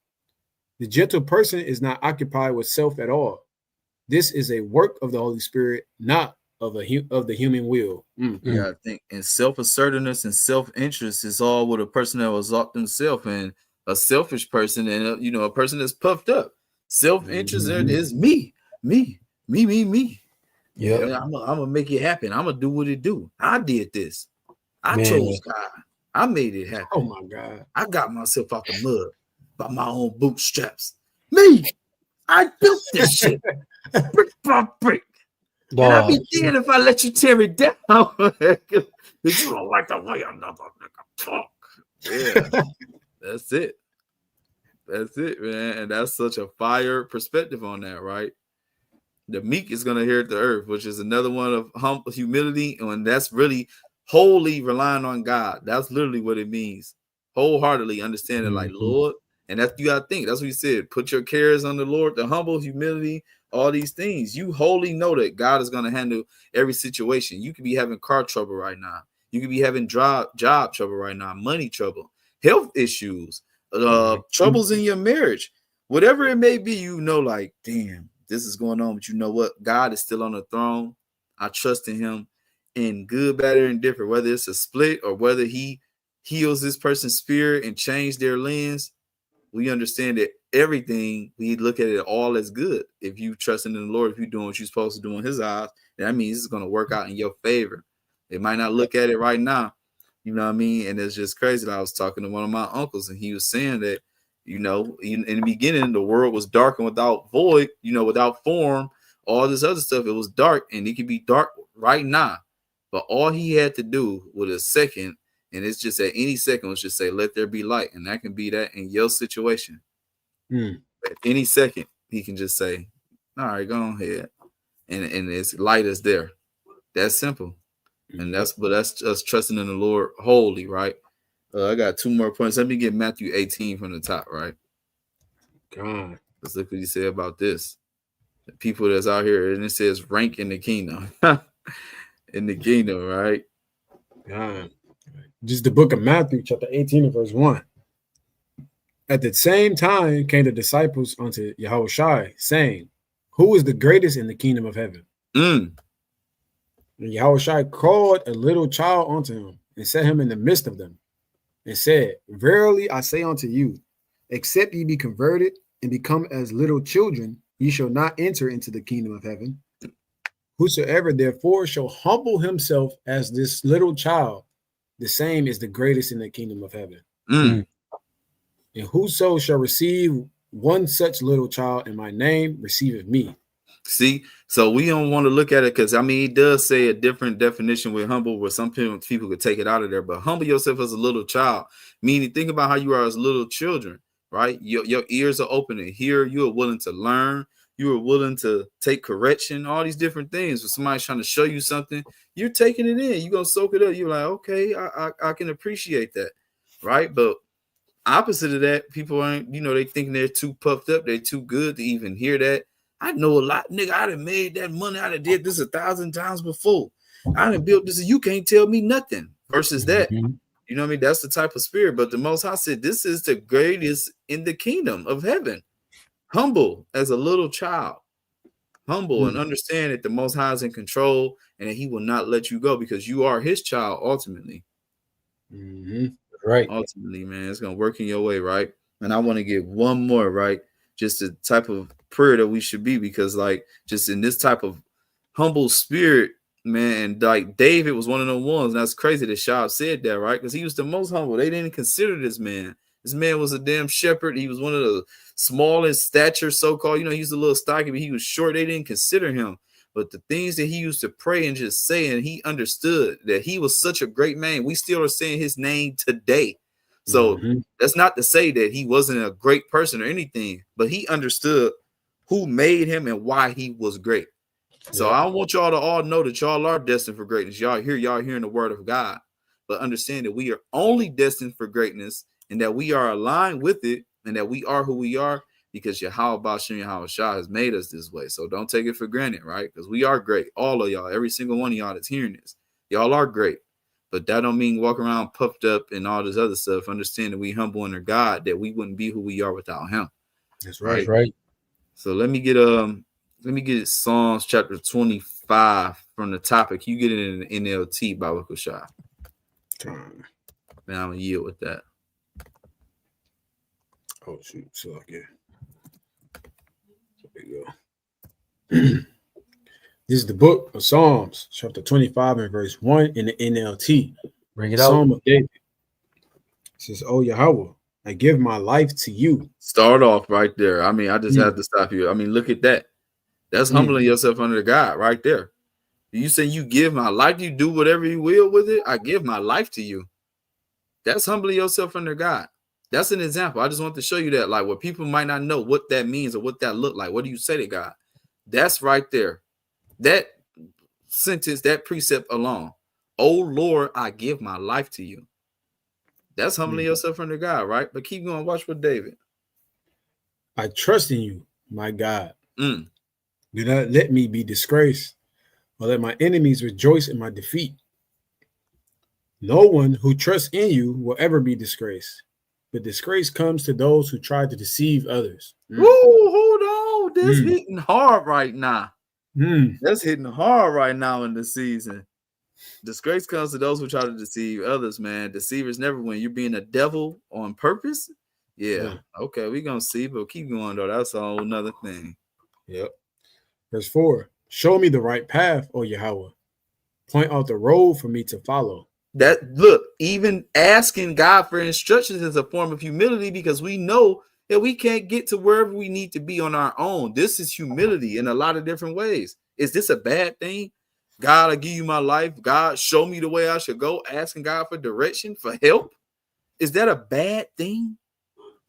The gentle person is not occupied with self at all. This is a work of the Holy Spirit, not of the human will. Yeah, I think and self-assertiveness and self-interest is all with a person that will exalt themselves, and a selfish person and a person that's puffed up. Self-interest is me. Yeah, I'm gonna make it happen. I'm gonna do what it do. I did this. I chose God. I made it happen. Oh my God. I got myself out the mud by my own bootstraps. Me, I built this shit brick by brick. And I'd be damned if I let you tear it down because you don't like the way another nigga talk. Yeah, that's it. That's it, man. And that's such a fire perspective on that, right? The meek is going to inherit the earth, which is another one of humble humility. And that's really wholly relying on God. That's literally what it means. Wholeheartedly understanding, like, Lord. And that's, you got to think. That's what he said. Put your cares on the Lord, the humble humility, all these things. You wholly know that God is going to handle every situation. You could be having car trouble right now. You could be having job trouble right now, money trouble, health issues, troubles in your marriage, whatever it may be, like, damn, this is going on, but you know what? God is still on the throne. I trust in him in good, bad, or indifferent, whether it's a split or whether he heals this person's spirit and change their lens. We understand that everything, we look at it all as good. If you trust in the Lord, if you're doing what you're supposed to do in his eyes, that means it's going to work out in your favor. It might not look at it right now. You know what I mean? And it's just crazy that I was talking to one of my uncles, and he was saying that, in the beginning, the world was dark and without void, without form, all this other stuff. It was dark, and it could be dark right now. But all he had to do with a second, and it's just at any second, was just say, let there be light. And that can be that in your situation. At any second, he can just say, all right, go ahead. And it's light is there. That's simple. And that's just trusting in the Lord wholly, right? I got 2 more points. Let me get Matthew 18 from the top, right? God. Let's look what he said about this. The people that's out here, and it says rank in the kingdom. In the kingdom, right? God. Just the book of Matthew, chapter 18 and verse 1. At the same time came the disciples unto Yahawah, saying, who is the greatest in the kingdom of heaven? And Yahawah called a little child unto him and set him in the midst of them and said, verily I say unto you, except ye be converted and become as little children, ye shall not enter into the kingdom of heaven. Whosoever therefore shall humble himself as this little child, the same is the greatest in the kingdom of heaven. And whoso shall receive one such little child in my name, receiveth me. See, so we don't want to look at it because, it does say a different definition with humble, where some people could take it out of there. But humble yourself as a little child, meaning think about how you are as little children, right? Your ears are open to hear. You are willing to learn. You are willing to take correction, all these different things. When somebody's trying to show you something, you're taking it in. You're going to soak it up. You're like, okay, I can appreciate that, right? But opposite of that, people aren't, they thinking they're too puffed up. They're too good to even hear that. I know a lot, nigga. I done made that money. I done did this 1,000 times before. I done built this. You can't tell me nothing versus that. You know what I mean? That's the type of spirit. But the Most High said, this is the greatest in the kingdom of heaven. Humble as a little child. Humble and understand that the Most High is in control and that he will not let you go because you are his child ultimately. Right. Ultimately, man, it's going to work in your way, right? And I want to give one more, right? Just the type of prayer that we should be, because like just in this type of humble spirit, man, like David was one of the ones. And that's crazy that Shab said that, right? Because he was the most humble. They didn't consider this man. This man was a damn shepherd. He was one of the smallest stature, so-called. He was a little stocky, but he was short. They didn't consider him. But the things that he used to pray and just say, and he understood that he was such a great man. We still are saying his name today. So that's not to say that he wasn't a great person or anything, but he understood who made him and why he was great. So I want y'all to all know that y'all are destined for greatness. Y'all hearing the word of God, but understand that we are only destined for greatness and that we are aligned with it and that we are who we are because Yahawah has made us this way. So don't take it for granted, right? Because we are great. All of y'all, every single one of y'all that's hearing this, y'all are great. But that don't mean walk around puffed up and all this other stuff. Understand that we humble under God, that we wouldn't be who we are without him. That's right. That's right. So let me get Psalms chapter 25 from the topic. You get it in the NLT by Wakushah. Man, I'm gonna yield with that. Oh shoot, so yeah. There you go. This is the book of Psalms, chapter 25 and verse 1 in the NLT. Bring it Psalm out. of David. It says, "Oh Yahawah, I give my life to you." Start off right there. I mean, I just have to stop you. I mean, look at that. That's humbling yourself under God right there. You say you give my life, you do whatever you will with it. I give my life to you. That's humbling yourself under God. That's an example. I just want to show you that, like, what people might not know what that means or what that look like. What do you say to God? That's right there. That sentence, that precept alone. Oh Lord, I give my life to you. That's humbling yourself under God, right? But keep going. Watch with David. I trust in you, my God. Do not let me be disgraced, or let my enemies rejoice in my defeat. No one who trusts in you will ever be disgraced, but disgrace comes to those who try to deceive others. Woo, hold on. That's hitting hard right now. That's hitting hard right now in the season. Disgrace comes to those who try to deceive others, man. Deceivers never win. You're being a devil on purpose? Yeah. Okay, we're going to see, but keep going, though. That's a whole nother thing. Yep. Verse 4. Show me the right path, O Yahawah. Point out the road for me to follow. That, look, even asking God for instructions is a form of humility because we know that we can't get to wherever we need to be on our own. This is humility in a lot of different ways. Is this a bad thing? God, I give you my life. God, show me the way I should go. Asking God for direction, for help. Is that a bad thing?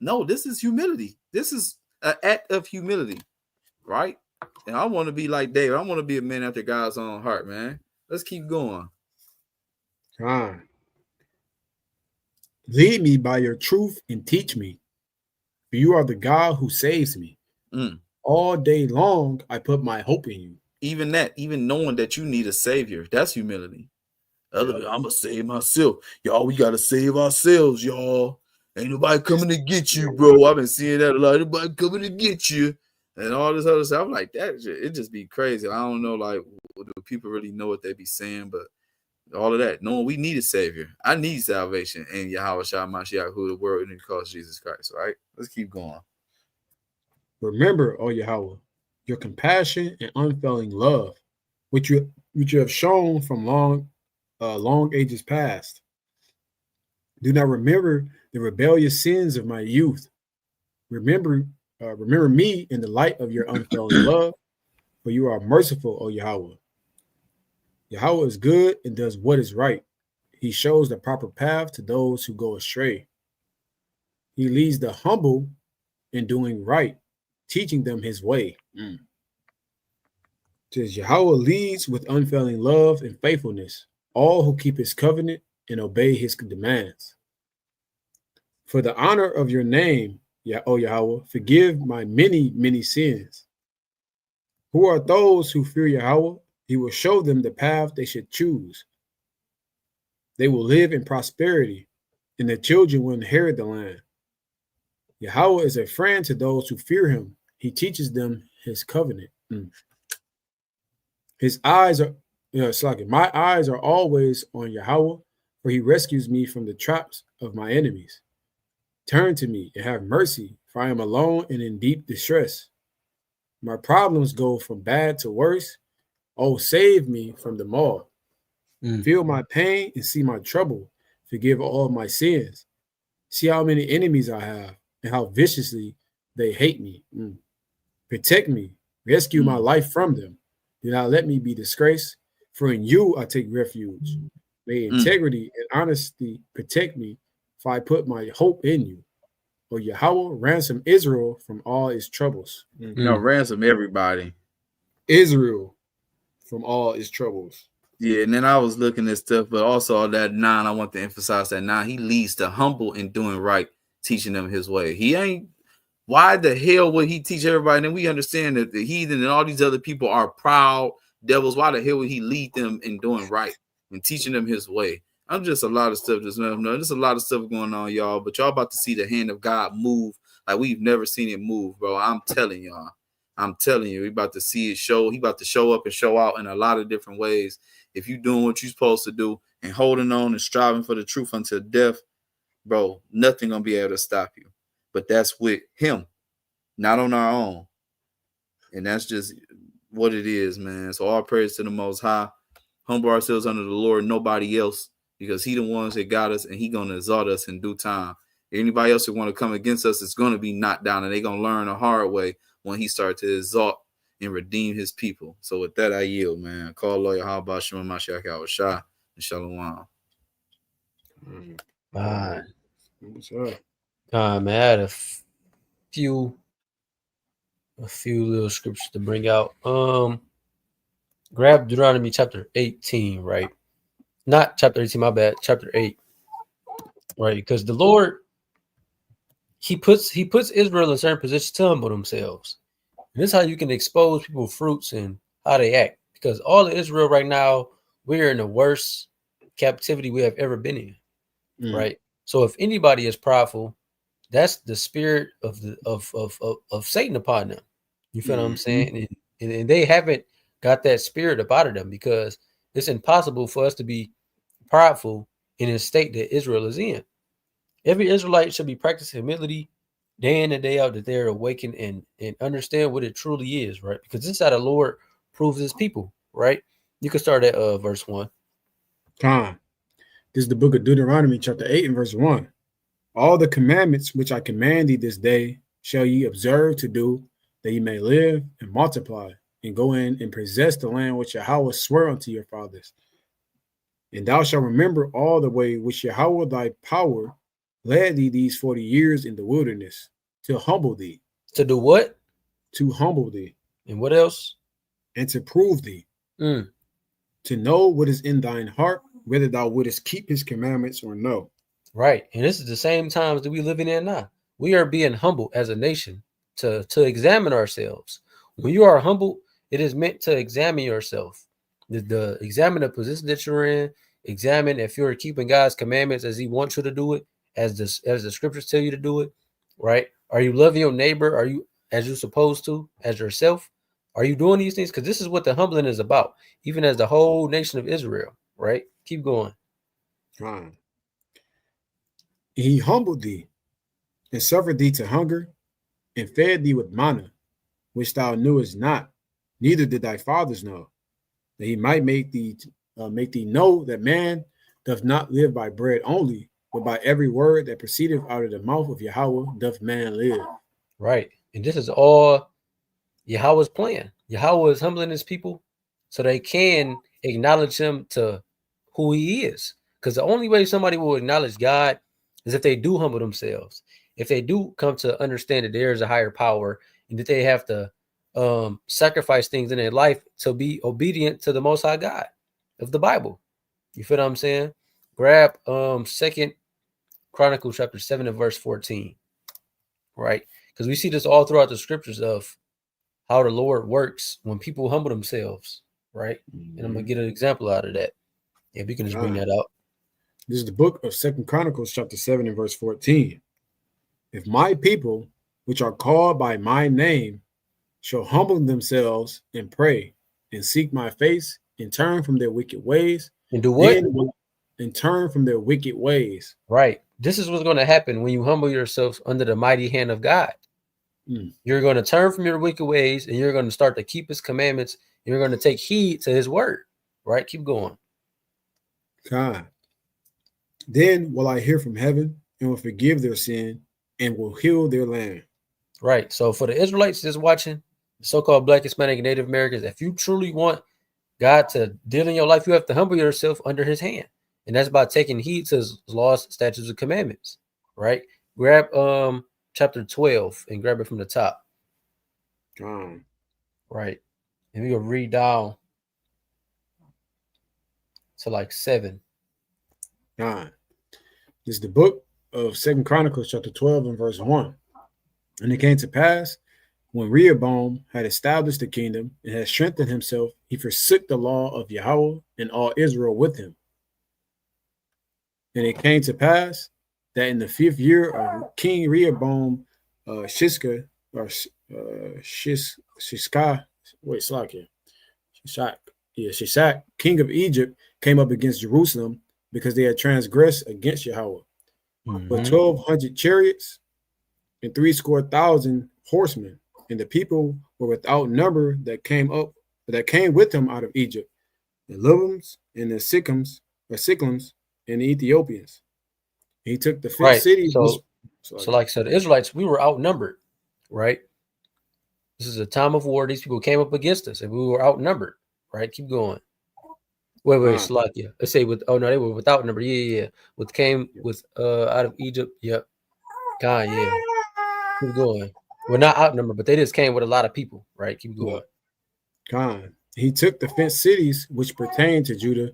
No, this is humility. This is an act of humility, right? And I want to be like David. I want to be a man after God's own heart, man. Let's keep going. Lead me by your truth and teach me, for you are the God who saves me. All day long, I put my hope in you. Even that, even knowing that you need a savior, that's humility. I'm going to save myself. Y'all, we got to save ourselves, y'all. Ain't nobody coming to get you, bro. I've been seeing that a lot. Nobody coming to get you. And all this other stuff. I'm like, that shit, it just be crazy. I don't know, like, do people really know what they be saying? But all of that, knowing we need a savior. I need salvation. And Yahawah HaMashaYACH, who the world calls Jesus Christ, right? Let's keep going. Remember, O Yahawah, your compassion and unfailing love, which you have shown from long ages past. Do not remember the rebellious sins of my youth. Remember me in the light of your unfailing love, for you are merciful, O Yahawah. Yahawah is good and does what is right. He shows the proper path to those who go astray. He leads the humble in doing right teaching them his way. It says Yahweh leads with unfailing love and faithfulness all who keep his covenant and obey his demands. For the honor of your name, O Yahweh, forgive my many, many sins. Who are those who fear Yahweh? He will show them the path they should choose. They will live in prosperity, and their children will inherit the land. Yahweh is a friend to those who fear him. He teaches them his covenant. His eyes are, my eyes are always on Yahweh, for he rescues me from the traps of my enemies. Turn to me and have mercy, for I am alone and in deep distress. My problems go from bad to worse. Oh, save me from them all. Feel my pain and see my trouble. Forgive all my sins. See how many enemies I have and how viciously they hate me. Protect me. Rescue my life from them. Do not let me be disgraced, for in you I take refuge. May integrity and honesty protect me, for I put my hope in you. O Yahweh, ransom Israel from all its troubles. Ransom everybody. Israel from all its troubles. Yeah, and then I was looking at stuff, but also that 9, I want to emphasize that 9, he leads the humble in doing right, teaching them his way. He ain't, why the hell would he teach everybody? And then we understand that the heathen and all these other people are proud devils. Why the hell would he lead them in doing right and teaching them his way? I'm just a lot of stuff. There's a lot of stuff going on, y'all. But y'all about to see the hand of God move like we've never seen it move, bro. I'm telling y'all. I'm telling you, we about to see it show. He about to show up and show out in a lot of different ways. If you're doing what you're supposed to do and holding on and striving for the truth until death, bro, nothing gonna be able to stop you. But that's with him, not on our own. And that's just what it is, man. So all praise to the Most High. Humble ourselves under the Lord, nobody else, because he the ones that got us, and he going to exalt us in due time. Anybody else who want to come against us is going to be knocked down, and they're going to learn the hard way when he starts to exalt and redeem his people. So with that, I yield, man. Call Lord Yahawah Hamashayach and Shalom. What's up? Man, I had a few little scriptures to bring out. Grab Deuteronomy chapter 18, right? Not chapter 18, my bad. Chapter 8, right? Because the Lord, he puts Israel in certain positions to humble themselves. And this is how you can expose people's fruits and how they act. Because all of Israel right now, we're in the worst captivity we have ever been in, right? So if anybody is prideful, that's the spirit of Satan upon them. You feel what I'm saying? And they haven't got that spirit up out of them, because it's impossible for us to be prideful in a state that Israel is in. Every Israelite should be practicing humility day in and day out, that they're awakened and understand what it truly is, right? Because this is how the Lord proves his people, right? You can start at verse 1. This is the book of Deuteronomy, chapter 8 and verse 1. All the commandments which I command thee this day shall ye observe to do, that ye may live and multiply, and go in and possess the land which Yahawah sware unto your fathers. And thou shalt remember all the way which Yahawah thy power led thee these 40 years in the wilderness, to humble thee. To do what? To humble thee. And what else? And to prove thee. To know what is in thine heart, whether thou wouldest keep his commandments or no. Right. And this is the same times that we living in now. We are being humble as a nation to examine ourselves. When you are humble, it is meant to examine yourself. The examine the position that you're in, examine if you're keeping God's commandments as he wants you to do it, as the scriptures tell you to do it, right? Are you loving your neighbor? Are you as you're supposed to, as yourself? Are you doing these things? Because this is what the humbling is about, even as the whole nation of Israel, right? Keep going. He humbled thee and suffered thee to hunger and fed thee with manna, which thou knewest not, neither did thy fathers know, that he might make thee know that man doth not live by bread only, but by every word that proceedeth out of the mouth of Yahawah doth man live. Right. And this is all Yahawah's plan. Yahawah is humbling his people so they can acknowledge him to who he is. Because the only way somebody will acknowledge God is if they do humble themselves. If they do come to understand that there is a higher power and that they have to sacrifice things in their life to be obedient to the Most High God of the Bible. You feel what I'm saying? Grab 2 Chronicles chapter 7 and verse 14, right? Because we see this all throughout the scriptures of how the Lord works when people humble themselves, right? And I'm gonna get an example out of that. Yeah, we can just bring that out. This is the book of 2 Chronicles chapter 7 and verse 14. If my people, which are called by my name, shall humble themselves and pray and seek my face and turn from their wicked ways, and do what? And turn from their wicked ways. Right. This is what's going to happen when you humble yourself under the mighty hand of God. You're going to turn from your wicked ways and you're going to start to keep his commandments. You're going to take heed to his word. Right. Keep going. God. Then will I hear from heaven and will forgive their sin and will heal their land. Right. So for the Israelites that's watching, the so-called Black, Hispanic, and Native Americans, if you truly want God to deal in your life, you have to humble yourself under his hand. And that's by taking heed to his laws, statutes, and commandments. Right. Grab chapter 12 and grab it from the top. Right. And we're going to read down to like 7. This is the book of 2 Chronicles chapter 12 and verse 1. And it came to pass, when Rehoboam had established the kingdom and had strengthened himself, he forsook the law of Yahawah and all Israel with him. And it came to pass that in the 5th year of King Rehoboam, Shishak, king of Egypt, came up against Jerusalem because they had transgressed against Yahawah. But 1,200 chariots and 70,000 horsemen, and the people were without number that came with him out of Egypt, the Libyans and the Sychams and the Ethiopians. He took the 5th city. So like I said, the Israelites, we were outnumbered, right? This is a time of war. These people came up against us and we were outnumbered, right? Keep going. Wait, Salakia. Let's say they were without number. Yeah. What came with out of Egypt. Yep. God, yeah. Keep going. We're not outnumbered, but they just came with a lot of people, right? Keep going. God. He took the fenced cities which pertained to Judah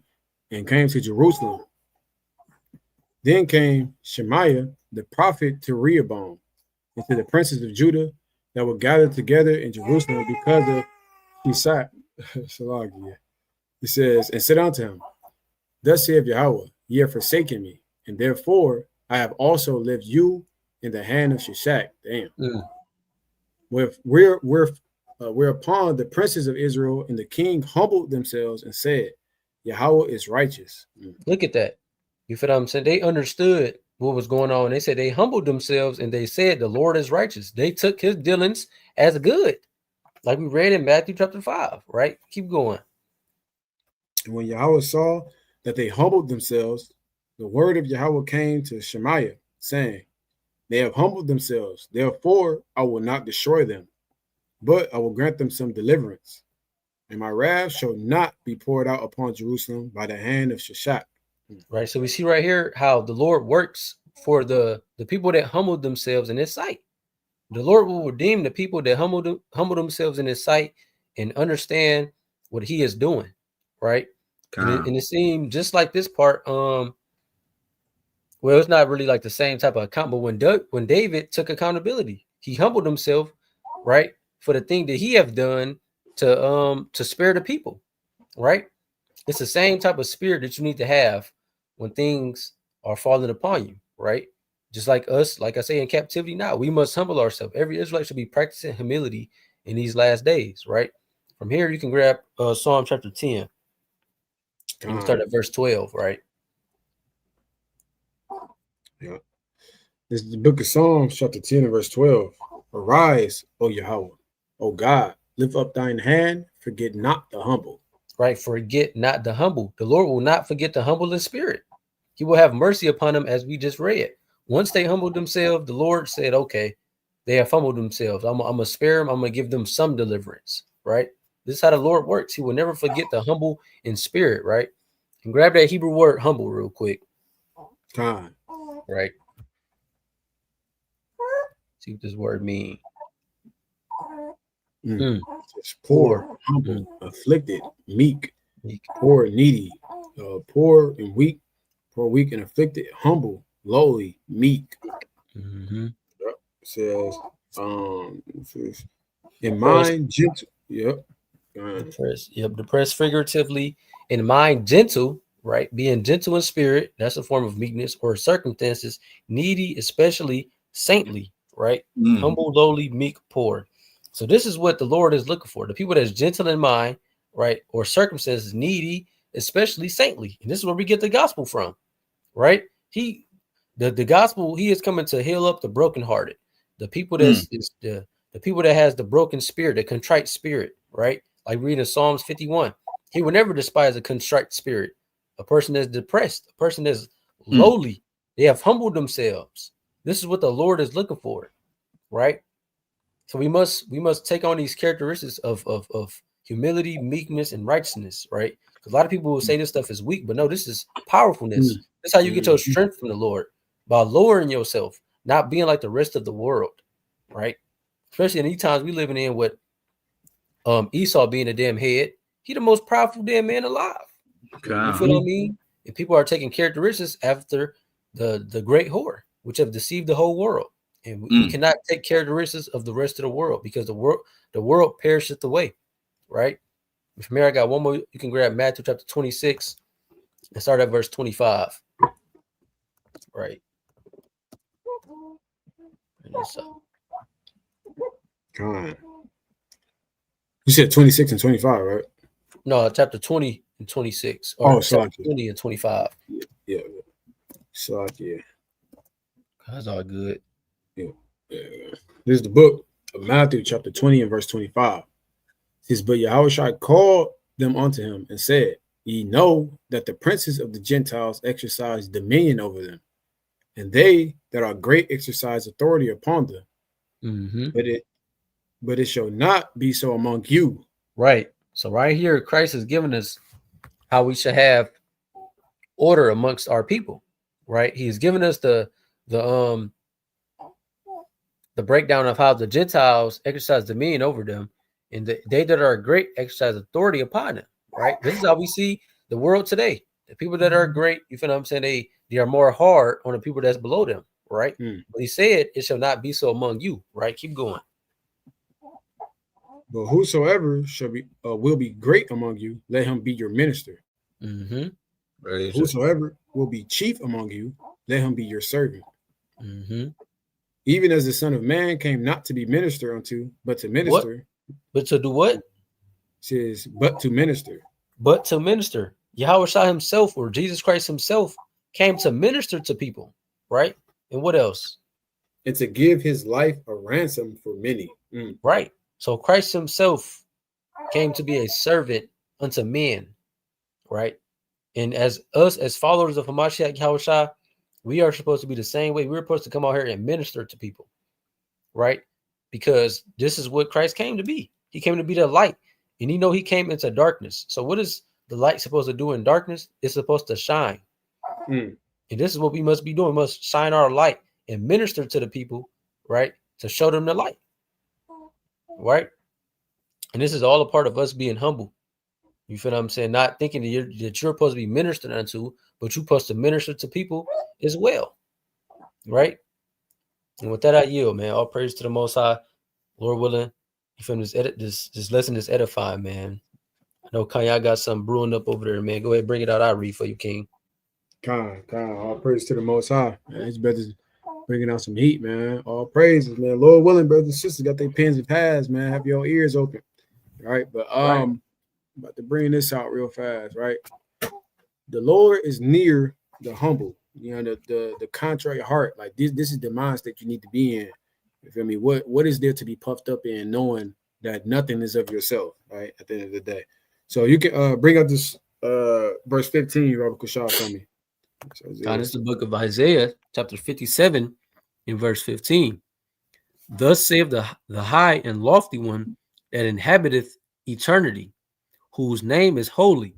and came to Jerusalem. Then came Shemaiah, the prophet, to Rehoboam and to the princes of Judah that were gathered together in Jerusalem because of Shishak. He says, and said unto him, thus saith Yahawah, ye have forsaken me, and therefore I have also left you in the hand of Shishak. Damn. Whereupon the princes of Israel and the king humbled themselves and said, Yahawah is righteous. Look at that. You feel what I'm saying? They understood what was going on. They said they humbled themselves and they said the Lord is righteous. They took his dealings as good, like we read in Matthew chapter 5, right? Keep going. And when Yahawah saw that they humbled themselves, the word of Yahawah came to Shemaiah, saying, they have humbled themselves, therefore I will not destroy them, but I will grant them some deliverance. And my wrath shall not be poured out upon Jerusalem by the hand of Shishak. Right. So we see right here how the Lord works for the people that humbled themselves in his sight. The Lord will redeem the people that humble themselves in his sight and understand what he is doing. Right. And it seemed just like this part. Well, it's not really like the same type of account, but when David took accountability, he humbled himself, right, for the thing that he have done to spare the people, right? It's the same type of spirit that you need to have when things are falling upon you, right? Just like us, like I say, in captivity now, we must humble ourselves. Every Israelite should be practicing humility in these last days, right? From here, you can grab Psalm chapter 10. And start at verse 12, right? Yeah. This is the book of Psalms, chapter 10 and verse 12. Arise, O Yahawah, O God, lift up thine hand, forget not the humble. Right, forget not the humble. The Lord will not forget the humble in spirit. He will have mercy upon them, as we just read. Once they humbled themselves, the Lord said, okay, they have humbled themselves. I'm going to spare them. I'm going to give them some deliverance, right? This is how the Lord works. He will never forget the humble in spirit, right? And grab that Hebrew word humble real quick. Time. Right. See what this word means. Mm. It's poor, humble, afflicted, meek, Meek. poor, needy, poor and weak, and afflicted, humble, lowly, meek. Mm-hmm. Yep. It says, it says, in mind, gentle. Yep. Depressed. Yep. Depressed figuratively. In mind, gentle, right? Being gentle in spirit. That's a form of meekness or circumstances. Needy, especially saintly, right? Humble, lowly, meek, poor. So this is what the Lord is looking for. The people that's gentle in mind, right? Or circumstances, needy, especially saintly. And this is where we get the gospel from, right? The gospel, he is coming to heal up the brokenhearted. The people that's the people that has the broken spirit, the contrite spirit, right? Like reading Psalms 51. He will never despise a contrite spirit, a person that's depressed, a person that's lowly. They have humbled themselves. This is what the Lord is looking for, right? So we must take on these characteristics of humility, meekness, and righteousness, right? Because a lot of people will say this stuff is weak, but no, this is powerfulness. That's how you get your strength from the Lord, by lowering yourself, not being like the rest of the world, right? Especially in these times we living in with Esau being a damn head. He the most powerful damn man alive. You feel what I mean? And people are taking characteristics after the great whore, which have deceived the whole world. And we cannot take characteristics of the rest of the world, because the world perisheth away, right? From here, I got one more. You can grab Matthew chapter 26 and start at verse 25. Right. You said 26 and 25, right? No, chapter 20 and 26. Or chapter 20 and 25. Yeah. So yeah. That's all good. Yeah. This is the book of Matthew, chapter 20 and verse 25. It says, but Yahawah called them unto him and said, ye know that the princes of the Gentiles exercise dominion over them, and they that are great exercise authority upon them. But it shall not be so among you. Right. So right here, Christ has given us how we should have order amongst our people. Right. He has given us the breakdown of how the Gentiles exercise dominion over them, and they that are great exercise authority upon them. Right. This is how we see the world today. The people that are great, you feel what I'm saying? They are more hard on the people that's below them. Right. But he said, it shall not be so among you. Right. Keep going. But whosoever shall be will be great among you, let him be your minister. Whosoever will be chief among you, let him be your servant. Even as the Son of Man came not to be ministered unto, but to minister. What? But to do what? It says, but to minister. But to minister. Yahawah himself, or Jesus Christ himself, came to minister to people, right? And what else? And to give his life a ransom for many. Right. So Christ himself came to be a servant unto men, right? And as us, as followers of Hamashiach Yahawah, we are supposed to be the same way. We're supposed to come out here and minister to people, right? Because this is what Christ came to be. He came to be the light, and he came into darkness. So what is the light supposed to do in darkness? It's supposed to shine. And this is what we must be doing. We must shine our light and minister to the people, right? To show them the light. Right. And this is all a part of us being humble. You feel what I'm saying? Not thinking that you're supposed to be ministered unto, but you're supposed to minister to people as well. Right. And with that, I yield, man. All praise to the Most High. Lord willing, you feel this lesson is edifying, man. I know Kanye got something brewing up over there, man. Go ahead, bring it out. I'll read for you, King. All praise to the Most High. Man, these brothers bringing out some heat, man. All praises, man. Lord willing, brothers and sisters, got their pens and pads, man. Have your ears open. All right. But about to bring this out real fast, right? The Lord is near the humble, you know, the contrite heart. Like this is the mindset you need to be in. You feel me? What is there to be puffed up in, knowing that nothing is of yourself, right? At the end of the day. So you can bring up this verse 15, Robert Kushal, for me. So this is the book of Isaiah, chapter 57, in verse 15. Thus saith the high and lofty one that inhabiteth eternity, whose name is holy.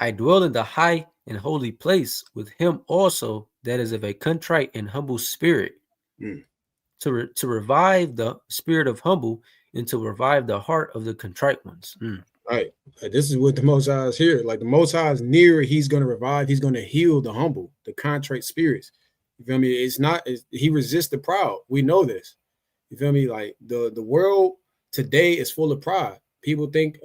I dwell in the high and holy place with him also that is of a contrite and humble spirit, to revive the spirit of humble and to revive the heart of the contrite ones. Right. This is what the Most High is here. Like the Most High is near. He's going to revive. He's going to heal the humble, the contrite spirits. You feel me? He resists the proud. We know this. You feel me? Like the world today is full of pride. People think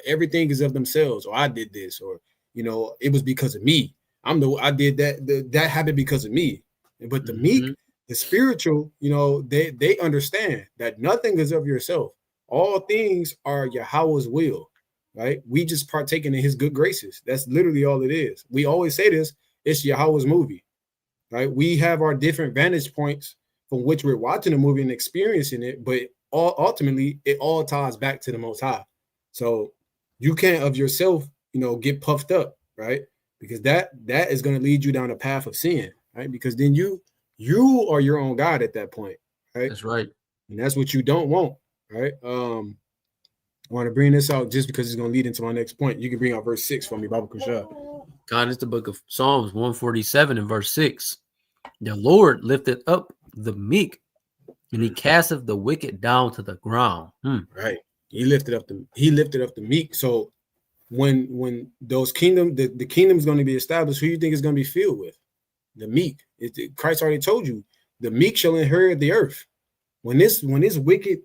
everything is of themselves, or I did this, or it was because of me. I did that. That happened because of me. But the meek, the spiritual, they understand that nothing is of yourself. All things are Yahawah's will, right? We just partaking in his good graces. That's literally all it is. We always say this, it's Yahawah's movie, right? We have our different vantage points from which we're watching the movie and experiencing it, but ultimately it all ties back to the Most High. So you can't of yourself, get puffed up, right? Because that is going to lead you down a path of sin, right? Because then you are your own God at that point, right? That's right. And that's what you don't want, right? I want to bring this out just because it's going to lead into my next point. You can bring out verse 6 for me, Baba Kushab. God, it's the book of Psalms 147 and verse 6. The Lord lifted up the meek, and he casteth the wicked down to the ground. Right. He lifted up the meek. So when those the kingdom is going to be established, who you think is going to be filled with? The meek. Christ already told you, the meek shall inherit the earth. When this wicked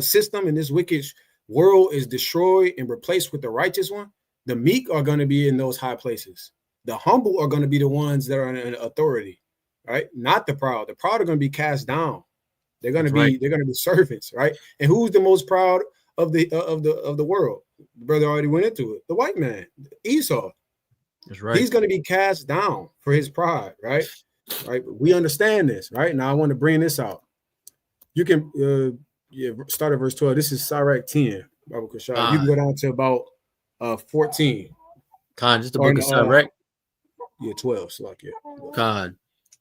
system and this wicked world is destroyed and replaced with the righteous one, the meek are going to be in those high places. The humble are going to be the ones that are in authority, right? Not the proud. The proud are going to be cast down. They're going to be they're going to be servants, right? And who's the most proud of the world? The brother already went into it. The white man, Esau. That's right. He's going to be cast down for his pride, right? Right. We understand this, right? Now I want to bring this out. You can start at verse 12. This is Sirach 10. Baba Kushab. You can go down to about 14. Khan, this is the book of Sirach. 12. So like, Khan.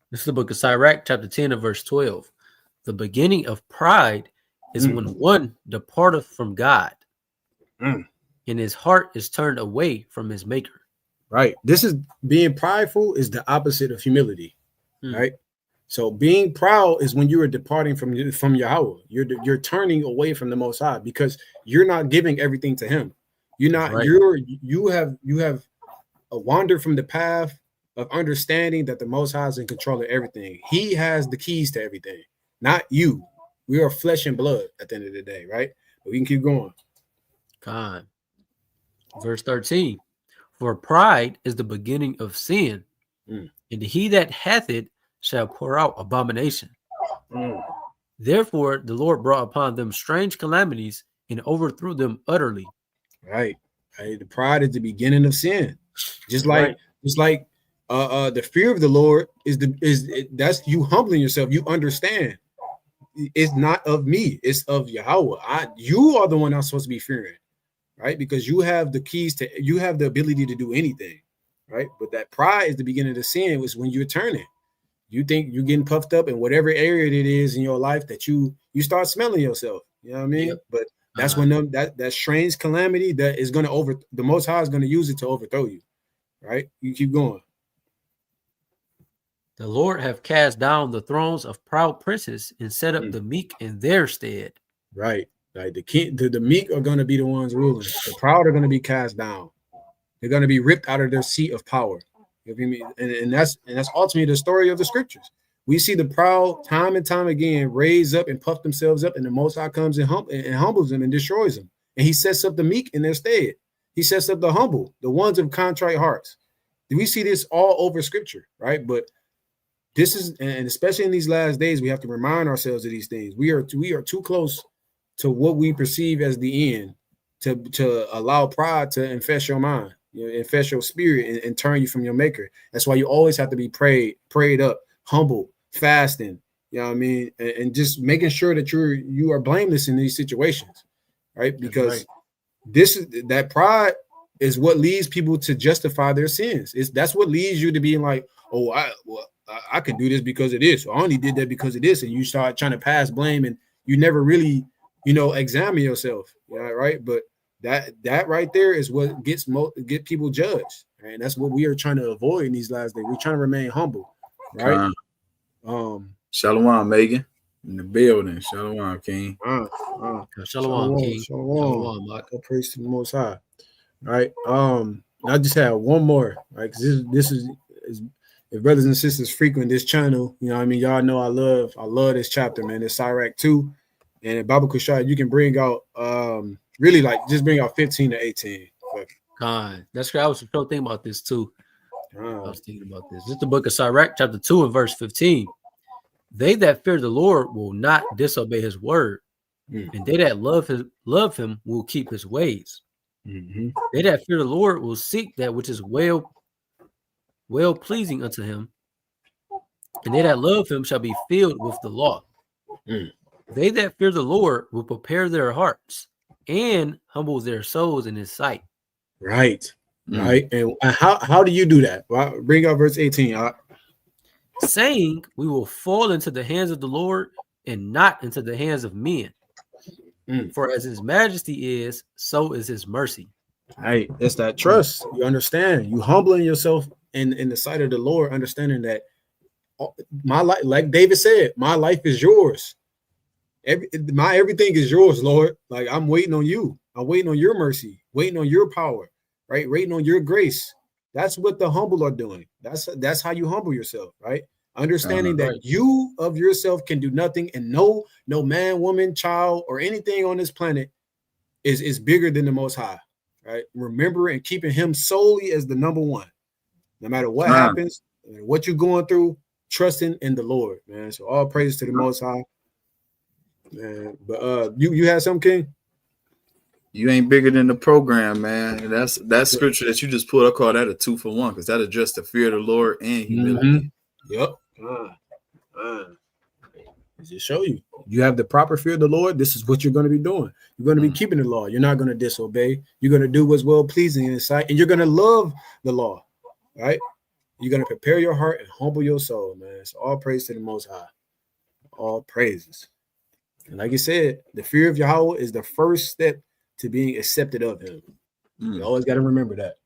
This is the book of Sirach, chapter 10 and verse 12. The beginning of pride is when one departeth from God, and his heart is turned away from his maker. Right. This is being prideful is the opposite of humility. Right. So being proud is when you are departing from Yahawah. You're turning away from the Most High because you're not giving everything to him. You're not. Right. You have wandered from the path of understanding that the Most High is in control of everything. He has the keys to everything, not you. We are flesh and blood at the end of the day, right? But we can keep going. God. Verse 13. For pride is the beginning of sin, and he that hath it shall pour out abomination. Therefore, the Lord brought upon them strange calamities and overthrew them utterly. Right. The pride is the beginning of sin. Just like the fear of the Lord that's you humbling yourself. You understand it's not of me, it's of Yahawah. You are the one I'm supposed to be fearing, right? Because you have the keys you have the ability to do anything, right? But that pride is the beginning of sin. Was when you're turning. You think you're getting puffed up in whatever area it is in your life that you start smelling yourself. You know what I mean? Yep. But that's when that strange calamity that is going to the Most High is going to use it to overthrow you, right? You keep going. The Lord have cast down the thrones of proud princes and set up the meek in their stead. Right. Like the meek are going to be the ones ruling. The proud are going to be cast down. They're going to be ripped out of their seat of power. You know what I mean? And that's ultimately the story of the scriptures. We see the proud time and time again raise up and puff themselves up, and the Most High comes and humbles them and destroys them. And he sets up the meek in their stead. He sets up the humble, the ones of contrite hearts. We see this all over scripture, right? But this is, and especially in these last days, we have to remind ourselves of these things. We are too close to what we perceive as the end to allow pride to infest your mind. Infest your spirit and turn you from your maker. That's why you always have to be prayed up, humble, fasting. You know what I mean? And just making sure that you are blameless in these situations, right? Because that pride is what leads people to justify their sins. That's what leads you to being like, oh, I can do this because of this. Or I only did that because of this. And you start trying to pass blame and you never really, examine yourself. Right. But that right there is what get people judged, right? And that's what we are trying to avoid in these last days. We're trying to remain humble, right? Shalom, Megan. In the building. Shalom, King. Shalom, King. Shalom. Shalom, Mark. All praise to the Most High. All right. I just have one more. Right, because this is if brothers and sisters frequent this channel, you know what I mean. Y'all know I love this chapter, man. It's Sirach 2, and in Bible Kushai, you can bring out really like just bring out 15 to 18. God, that's great. I was so thinking about this too. I Uh, was thinking about this. This is the book of Sirach, chapter 2, and verse 15. They that fear the Lord will not disobey his word, and they that love him will keep his ways. They that fear the Lord will seek that which is well pleasing unto him, and they that love him shall be filled with the law. They that fear the Lord will prepare their hearts and humble their souls in his sight. Right. And how do you do that? Well, bring out verse 18. Saying, we will fall into the hands of the Lord and not into the hands of men. For as his majesty is, so is his mercy. Right. It's that trust. You understand. You humbling yourself in the sight of the Lord, understanding that my life, like David said, my life is yours. Everything is yours, Lord. Like I'm waiting on you. I'm waiting on your mercy, waiting on your power, right? Waiting on your grace. That's what the humble are doing. That's how you humble yourself, right? Understanding that you of yourself can do nothing, and no man, woman, child, or anything on this planet is bigger than the Most High, right? Remember and keeping him solely as the number one, no matter what happens, what you're going through, trusting in the Lord, man. So all praise to the Most High, man. But you had some, King? You ain't bigger than the program, man. And that scripture that you just pulled, I call that a 2-for-1 because that addressed the fear of the Lord and humility. Yep. Just show you have the proper fear of the Lord. This is what you're going to be doing. You're going to be keeping the law. You're not going to disobey. You're going to do what's well pleasing in his sight, and you're going to love the law, right? You're going to prepare your heart and humble your soul, man. So all praise to the Most High. All praises. And like you said, the fear of Yahawah is the first step to being accepted of him. You always got to remember that.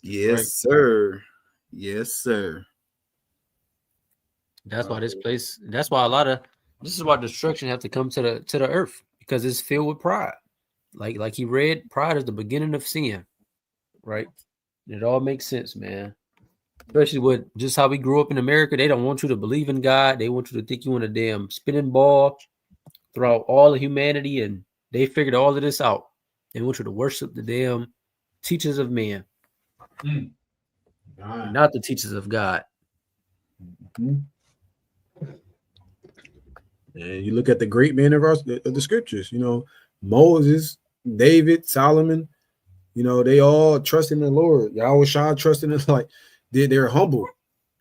Yes, sir. Yes, sir. That's why this place, that's why this is why destruction have to come to the earth, because it's filled with pride. Like he read, pride is the beginning of sin, right? And it all makes sense, man. Especially with just how we grew up in America. They don't want you to believe in God. They want you to think you want a damn spinning ball throughout all of humanity, and they figured all of this out. They want you to worship the damn teachers of men, not the teachers of God. And you look at the great men of the scriptures, you know, Moses, David, Solomon, you know, they all trust in the Lord. Yahawah trusting in, like they're humble,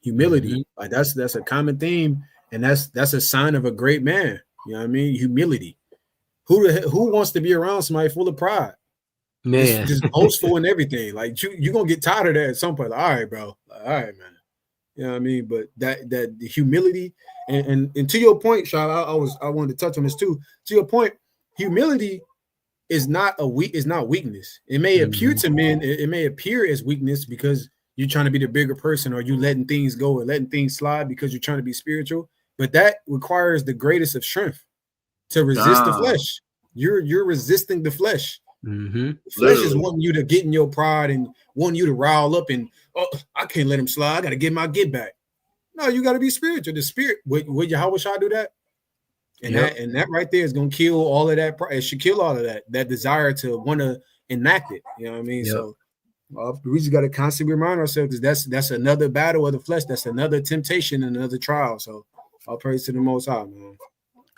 humility. Like that's a common theme, and that's a sign of a great man. You know what I mean? Humility. Who wants to be around somebody full of pride? Man, just boastful and everything. Like you're gonna get tired of that at some point. Like, all right, bro. Like, all right, man. You know what I mean? But that the humility and to your point, Sean, I wanted to touch on this too. To your point, humility is not weakness. It may appear to men, it may appear as weakness because you're trying to be the bigger person, or you letting things go or letting things slide because you're trying to be spiritual. But that requires the greatest of strength to resist the flesh. You're resisting the flesh. The flesh is wanting you to get in your pride and wanting you to rile up and I can't let him slide. I got to get my get back. No, you got to be spiritual. The spirit, would Yahawah do that? And that right there is gonna kill all of that. It should kill all of that desire to want to enact it. You know what I mean? So we just got to constantly remind ourselves that that's another battle of the flesh. That's another temptation and another trial. So all praise to the Most High, man.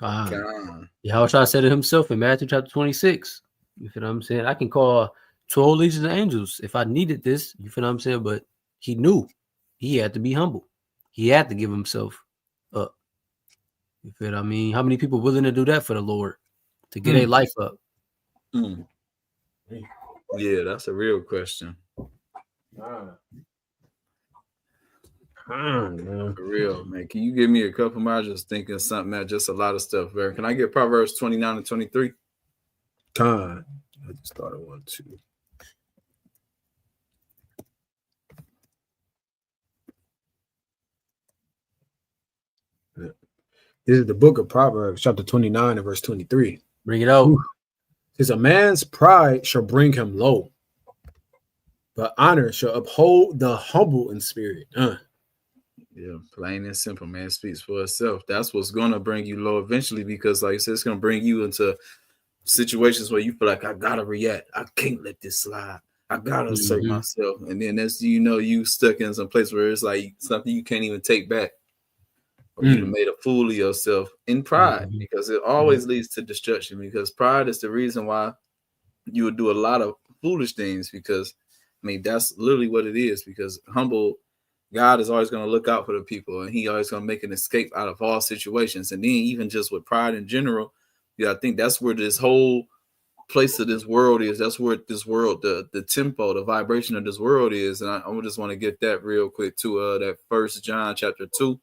Yahawah said it himself in Matthew chapter 26. You feel what I'm saying? I can call 12 legions of angels if I needed this. You feel what I'm saying? But he knew he had to be humble. He had to give himself up. You feel what I mean? How many people willing to do that for the Lord to get a life up? Yeah, that's a real question. For real, man. Can you give me a couple more? I just thinking something that just a lot of stuff. Can I get Proverbs 29 and 23? I just thought of one too. This is the book of Proverbs, chapter 29 and verse 23. Bring it out. Ooh. It says, a man's pride shall bring him low, but honor shall uphold the humble in spirit. Yeah, plain and simple, man. It speaks for itself. That's what's going to bring you low eventually, because like I said, it's going to bring you into situations where you feel like, I got to react. I can't let this slide. I got to assert myself. And then that's, you stuck in some place where it's like something you can't even take back. Or you made a fool of yourself in pride, because it always leads to destruction, because pride is the reason why you would do a lot of foolish things, because, I mean, that's literally what it is, because humble God is always going to look out for the people, and he always going to make an escape out of all situations. And then even just with pride in general, I think that's where this whole place of this world is. That's where this world, the tempo, the vibration of this world is. And I just want to get that real quick to that 1 John chapter 2,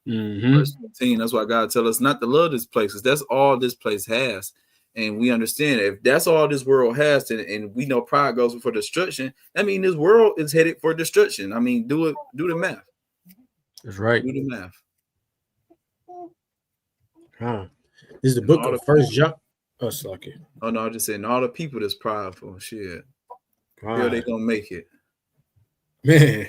verse 15. That's why God tells us not to love this place, because that's all this place has. And we understand if that's all this world has, and we know pride goes before destruction, I mean, this world is headed for destruction. I mean, do the math. That's right. Do the math. This is the book of 1 John. Oh, suck it. Oh, no, I'm just saying, all the people that's prideful, shit, feel they gonna make it. Man,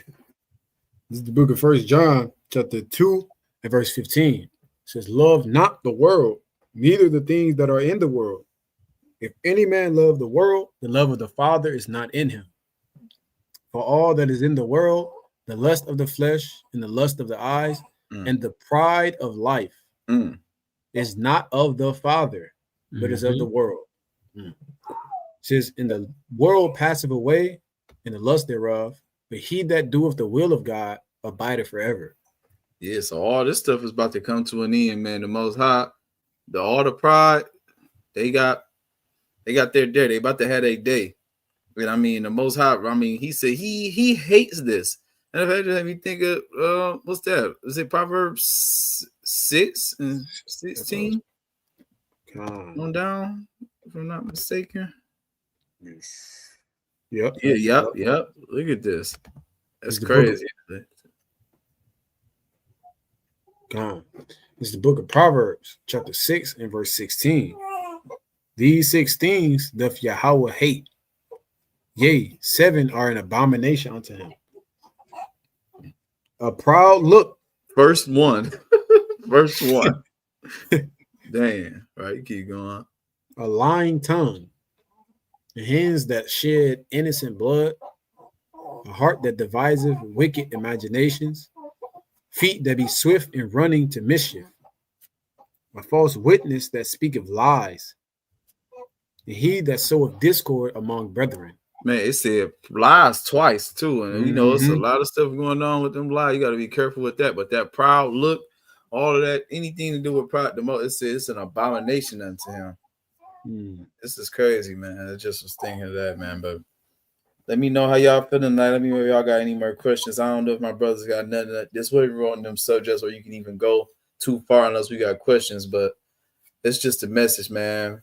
this is the book of 1 John, chapter 2 and verse 15. It says, love not the world, neither the things that are in the world. If any man love the world, the love of the Father is not in him. For all that is in the world, the lust of the flesh and the lust of the eyes and the pride of life is not of the Father, but is of the world. It says, in the world passeth away, and the lust thereof, but he that doeth the will of God abideth forever. Yeah, so all this stuff is about to come to an end, man. The Most High, all the pride, they got their day. They about to have a day. And I mean, the Most High, I mean, he said he hates this. And if I just have you think of what's that? Is it Proverbs 6 and 16? On down, if I'm not mistaken. Yep. Yeah, yep. Look at this. That's crazy. It's the book of Proverbs, chapter 6 and verse 16. These 6 things doth Yahawah hate. Yea, 7 are an abomination unto him. A proud look. Verse 1. Verse 1. Damn, right? Keep going. A lying tongue, hands that shed innocent blood, a heart that deviseth wicked imaginations, feet that be swift in running to mischief, a false witness that speaketh lies, and he that soweth discord among brethren. Man, it said lies twice too, and you know it's a lot of stuff going on with them lies. You got to be careful with that. But that proud look, all of that, anything to do with pride, the most it says it's an abomination unto him. This is crazy, man. I just was thinking of that, man. But let me know how y'all feeling tonight. Let me know if y'all got any more questions. I don't know if my brothers got nothing. This way we're on them subjects where you can even go too far unless we got questions. But it's just a message, man.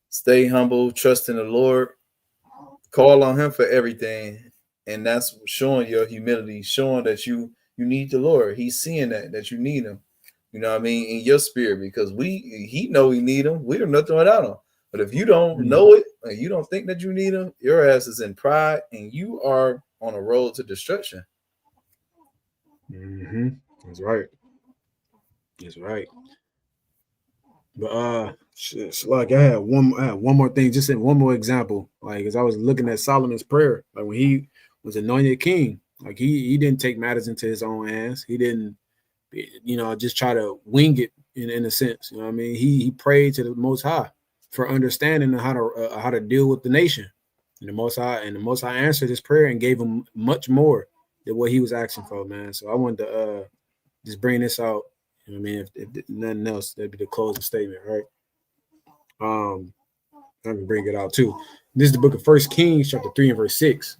Stay humble, trust in the Lord, call on him for everything. And that's showing your humility, showing that you need the Lord. He's seeing that you need him. You know what I mean? In your spirit, because he know we need him. We are nothing without him. But if you don't know it, and you don't think that you need him, your ass is in pride, and you are on a road to destruction. That's right. That's right. But like I had one more thing, just in one more example. Like as I was looking at Solomon's prayer, like when he was anointed king, like he didn't take matters into his own hands. He didn't, just try to wing it in a sense. You know what I mean? He prayed to the Most High for understanding how to deal with the nation. And the Most High answered his prayer and gave him much more than what he was asking for, man. So I wanted to just bring this out. You know what I mean? If nothing else, that'd be the closing statement, right? I can bring it out too. This is the book of 1 Kings, chapter 3 and verse 6.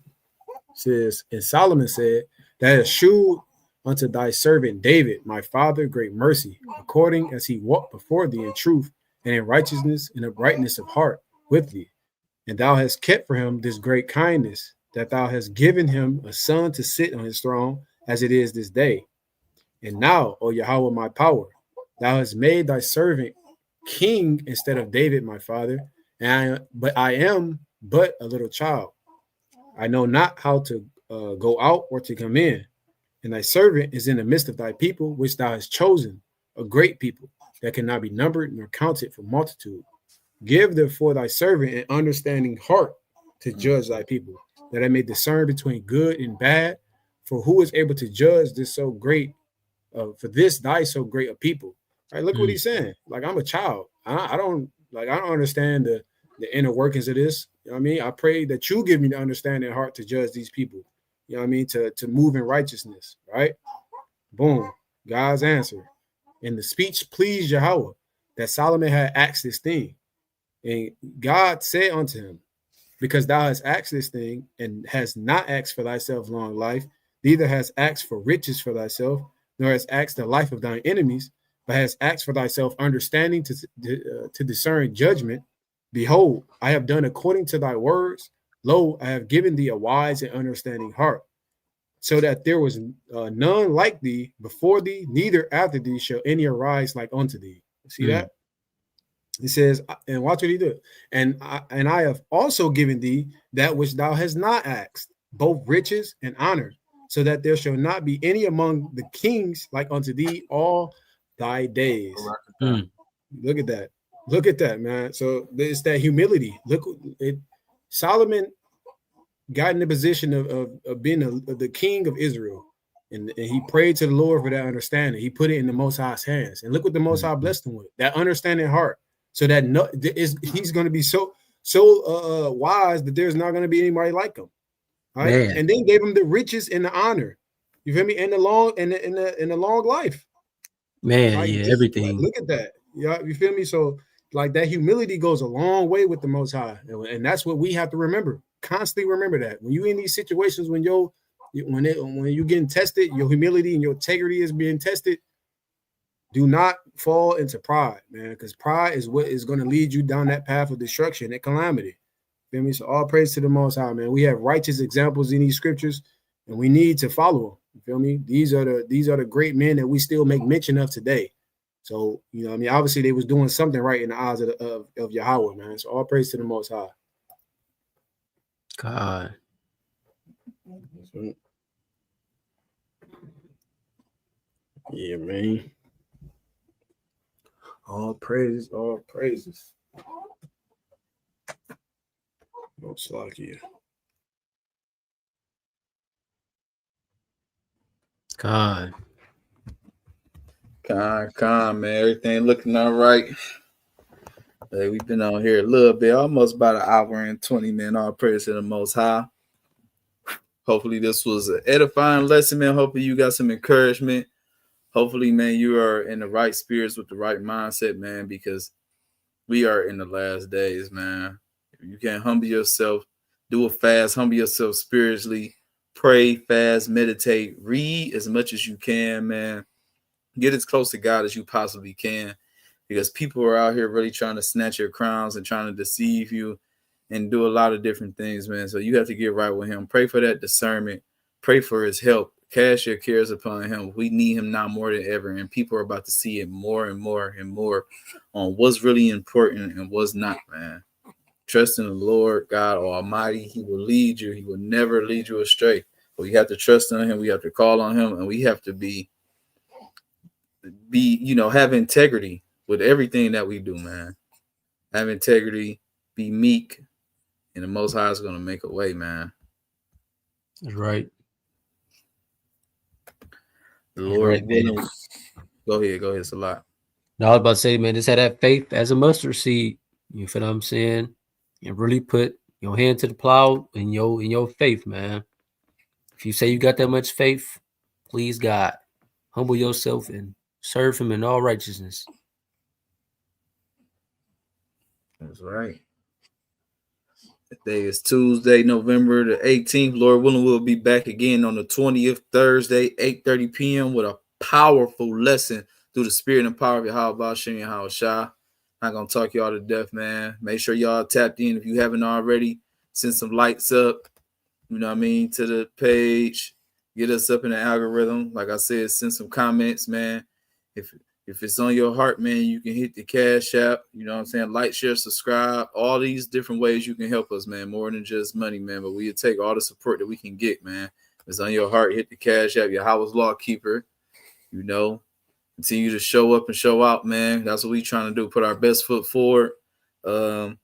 It says, and Solomon said, that is shewed unto thy servant David, my father, great mercy, according as he walked before thee in truth and in righteousness and uprightness of heart with thee. And thou hast kept for him this great kindness, that thou hast given him a son to sit on his throne, as it is this day. And now, O Yahawah, my power, Thou hast made thy servant king instead of David, my father. But I am but a little child. I know not how to go out or to come in. And thy servant is in the midst of thy people, which thou hast chosen, a great people that cannot be numbered nor counted for multitude. Give therefore thy servant an understanding heart to judge thy people, that I may discern between good and bad. For who is able to judge this so great, for this thy so great a people? All right, look what he's saying. Like, I'm a child. I don't understand the inner workings of this. You know what I mean? I pray that you give me the understanding heart to judge these people. You know what I mean? To move in righteousness, right? Boom. God's answer. And the speech pleased Yahawah that Solomon had asked this thing. And God said unto him, because thou hast asked this thing and has not asked for thyself long life, neither hast asked for riches for thyself, nor hast asked the life of thine enemies, but hast asked for thyself understanding to discern judgment. Behold, I have done according to thy words. Lo, I have given thee a wise and understanding heart, so that there was none like thee before thee, neither after thee shall any arise like unto thee. See that? He says, and watch what he did. And I have also given thee that which thou hast not asked, both riches and honor, so that there shall not be any among the kings like unto thee all thy days. Look at that. Look at that, man. So it's that humility. Look, Solomon got in the position of being the king of Israel. And he prayed to the Lord for that understanding. He put it in the Most High's hands. And look what the Most High blessed him with, that understanding heart. So that he's going to be so wise that there's not going to be anybody like him. Right? Man. And then gave him the riches and the honor. You feel me? And the long life. Man, like, yeah, everything. Look at that. Yeah, you feel me? So like that humility goes a long way with the Most High. And that's what we have to remember. Constantly remember that. When you in these situations, when you're getting tested, your humility and your integrity is being tested, do not fall into pride, man, because pride is what is going to lead you down that path of destruction and calamity. Feel me? So all praise to the Most High, man. We have righteous examples in these scriptures, and we need to follow them. You feel me? These are the great men that we still make mention of today. So, you know, I mean, obviously they was doing something right in the eyes of Yahawah, man. So all praise to the Most High. God. Yeah, man. All praises, all praises. Most lucky. God. Man. Everything looking all right. Hey, we've been on here a little bit, almost about an hour and 20 minutes. All praise to the Most High. Hopefully this was an edifying lesson, man. Hopefully you got some encouragement. Hopefully, man, you are in the right spirits with the right mindset, man, because we are in the last days, man. If you can't humble yourself, do a fast, humble yourself spiritually, pray, fast, meditate, read as much as you can, man. Get as close to God as you possibly can, because people are out here really trying to snatch your crowns and trying to deceive you and do a lot of different things, man. So you have to get right with him. Pray for that discernment. Pray for his help. Cast your cares upon him. We need him now more than ever. And people are about to see it more and more and more on what's really important and what's not, man. Trust in the Lord God Almighty. He will lead you. He will never lead you astray. But we have to trust in him. We have to call on him. And we have to be have integrity with everything that we do, man. Have integrity. Be meek. And the Most High is going to make a way, man. That's right. The Lord willing. Go ahead, Salah. No, I was about to say, man, just have that faith as a mustard seed. You feel what I'm saying? And really put your hand to the plow in your faith, man. If you say you got that much faith, please God, humble yourself and serve him in all righteousness. That's right. Today is Tuesday, November the 18th. Lord willing, we'll be back again on the 20th, Thursday, 8:30 p.m. with a powerful lesson through the spirit and power of Yahawah, Son YAHAWASHI. Not going to talk y'all to death, man. Make sure y'all tapped in if you haven't already. Send some lights up, you know what I mean, to the page. Get us up in the algorithm. Like I said, send some comments, man. If If it's on your heart, man, you can hit the Cash App. You know what I'm saying? Like, share, subscribe. All these different ways you can help us, man. More than just money, man. But we'll take all the support that we can get, man. If it's on your heart, hit the Cash App. Yahawah's Law Keeper. You know, continue to show up and show out, man. That's what we trying to do. Put our best foot forward. You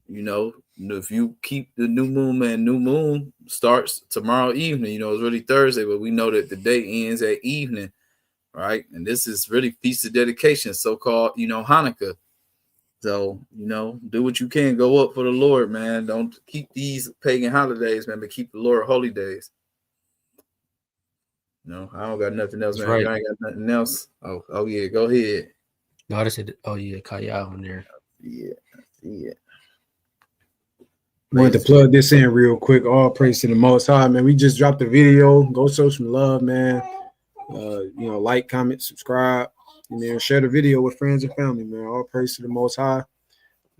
know, if you keep the new moon, man, new moon starts tomorrow evening. You know, it's really Thursday, but we know that the day ends at evening. Right, and this is really feast of dedication, so-called, you know, Hanukkah. So, you know, do what you can, go up for the Lord, man. Don't keep these pagan holidays, man, but keep the Lord holy days. No, I don't got nothing else, man. Right. I ain't got nothing else. Oh yeah, go ahead. No, I just said, oh yeah, Kaya on there. Yeah. Wanted to plug this in real quick. All praise to the Most High, man. We just dropped a video. Go show some love, man. You know, like, comment, subscribe, and then share the video with friends and family, man. All praise to the Most High. Like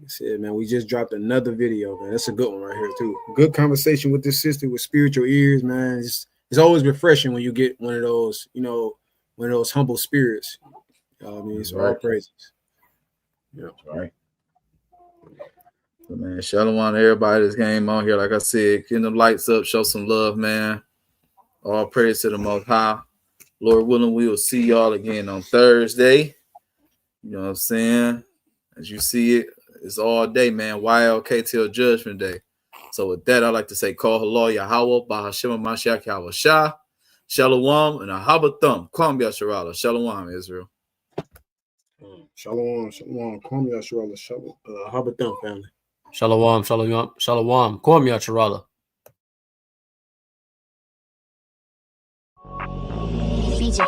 I said, man, we just dropped another video, man. That's a good one right here, too. Good conversation with this sister with spiritual ears, man. It's always refreshing when you get one of those, you know, one of those humble spirits. I mean, it's all praises. Yeah, right. So, man, shalom to everybody that came on here. Like I said, getting them lights up, show some love, man. All praise to the Most High. Lord willing, we will see y'all again on Thursday. You know what I'm saying? As you see it, it's all day, man. YLK till Judgment Day. So with that, I'd like to say, call Son YAHAWASHI HAMASHAYACH Yahawah. Shalom and ahabathum. Kwam Yasharala. Shalom, Israel. Shalom. Kwam Yasharala. Ahabathum, family. Shalom. Kwam Yasharala. BJ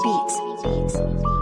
Beats.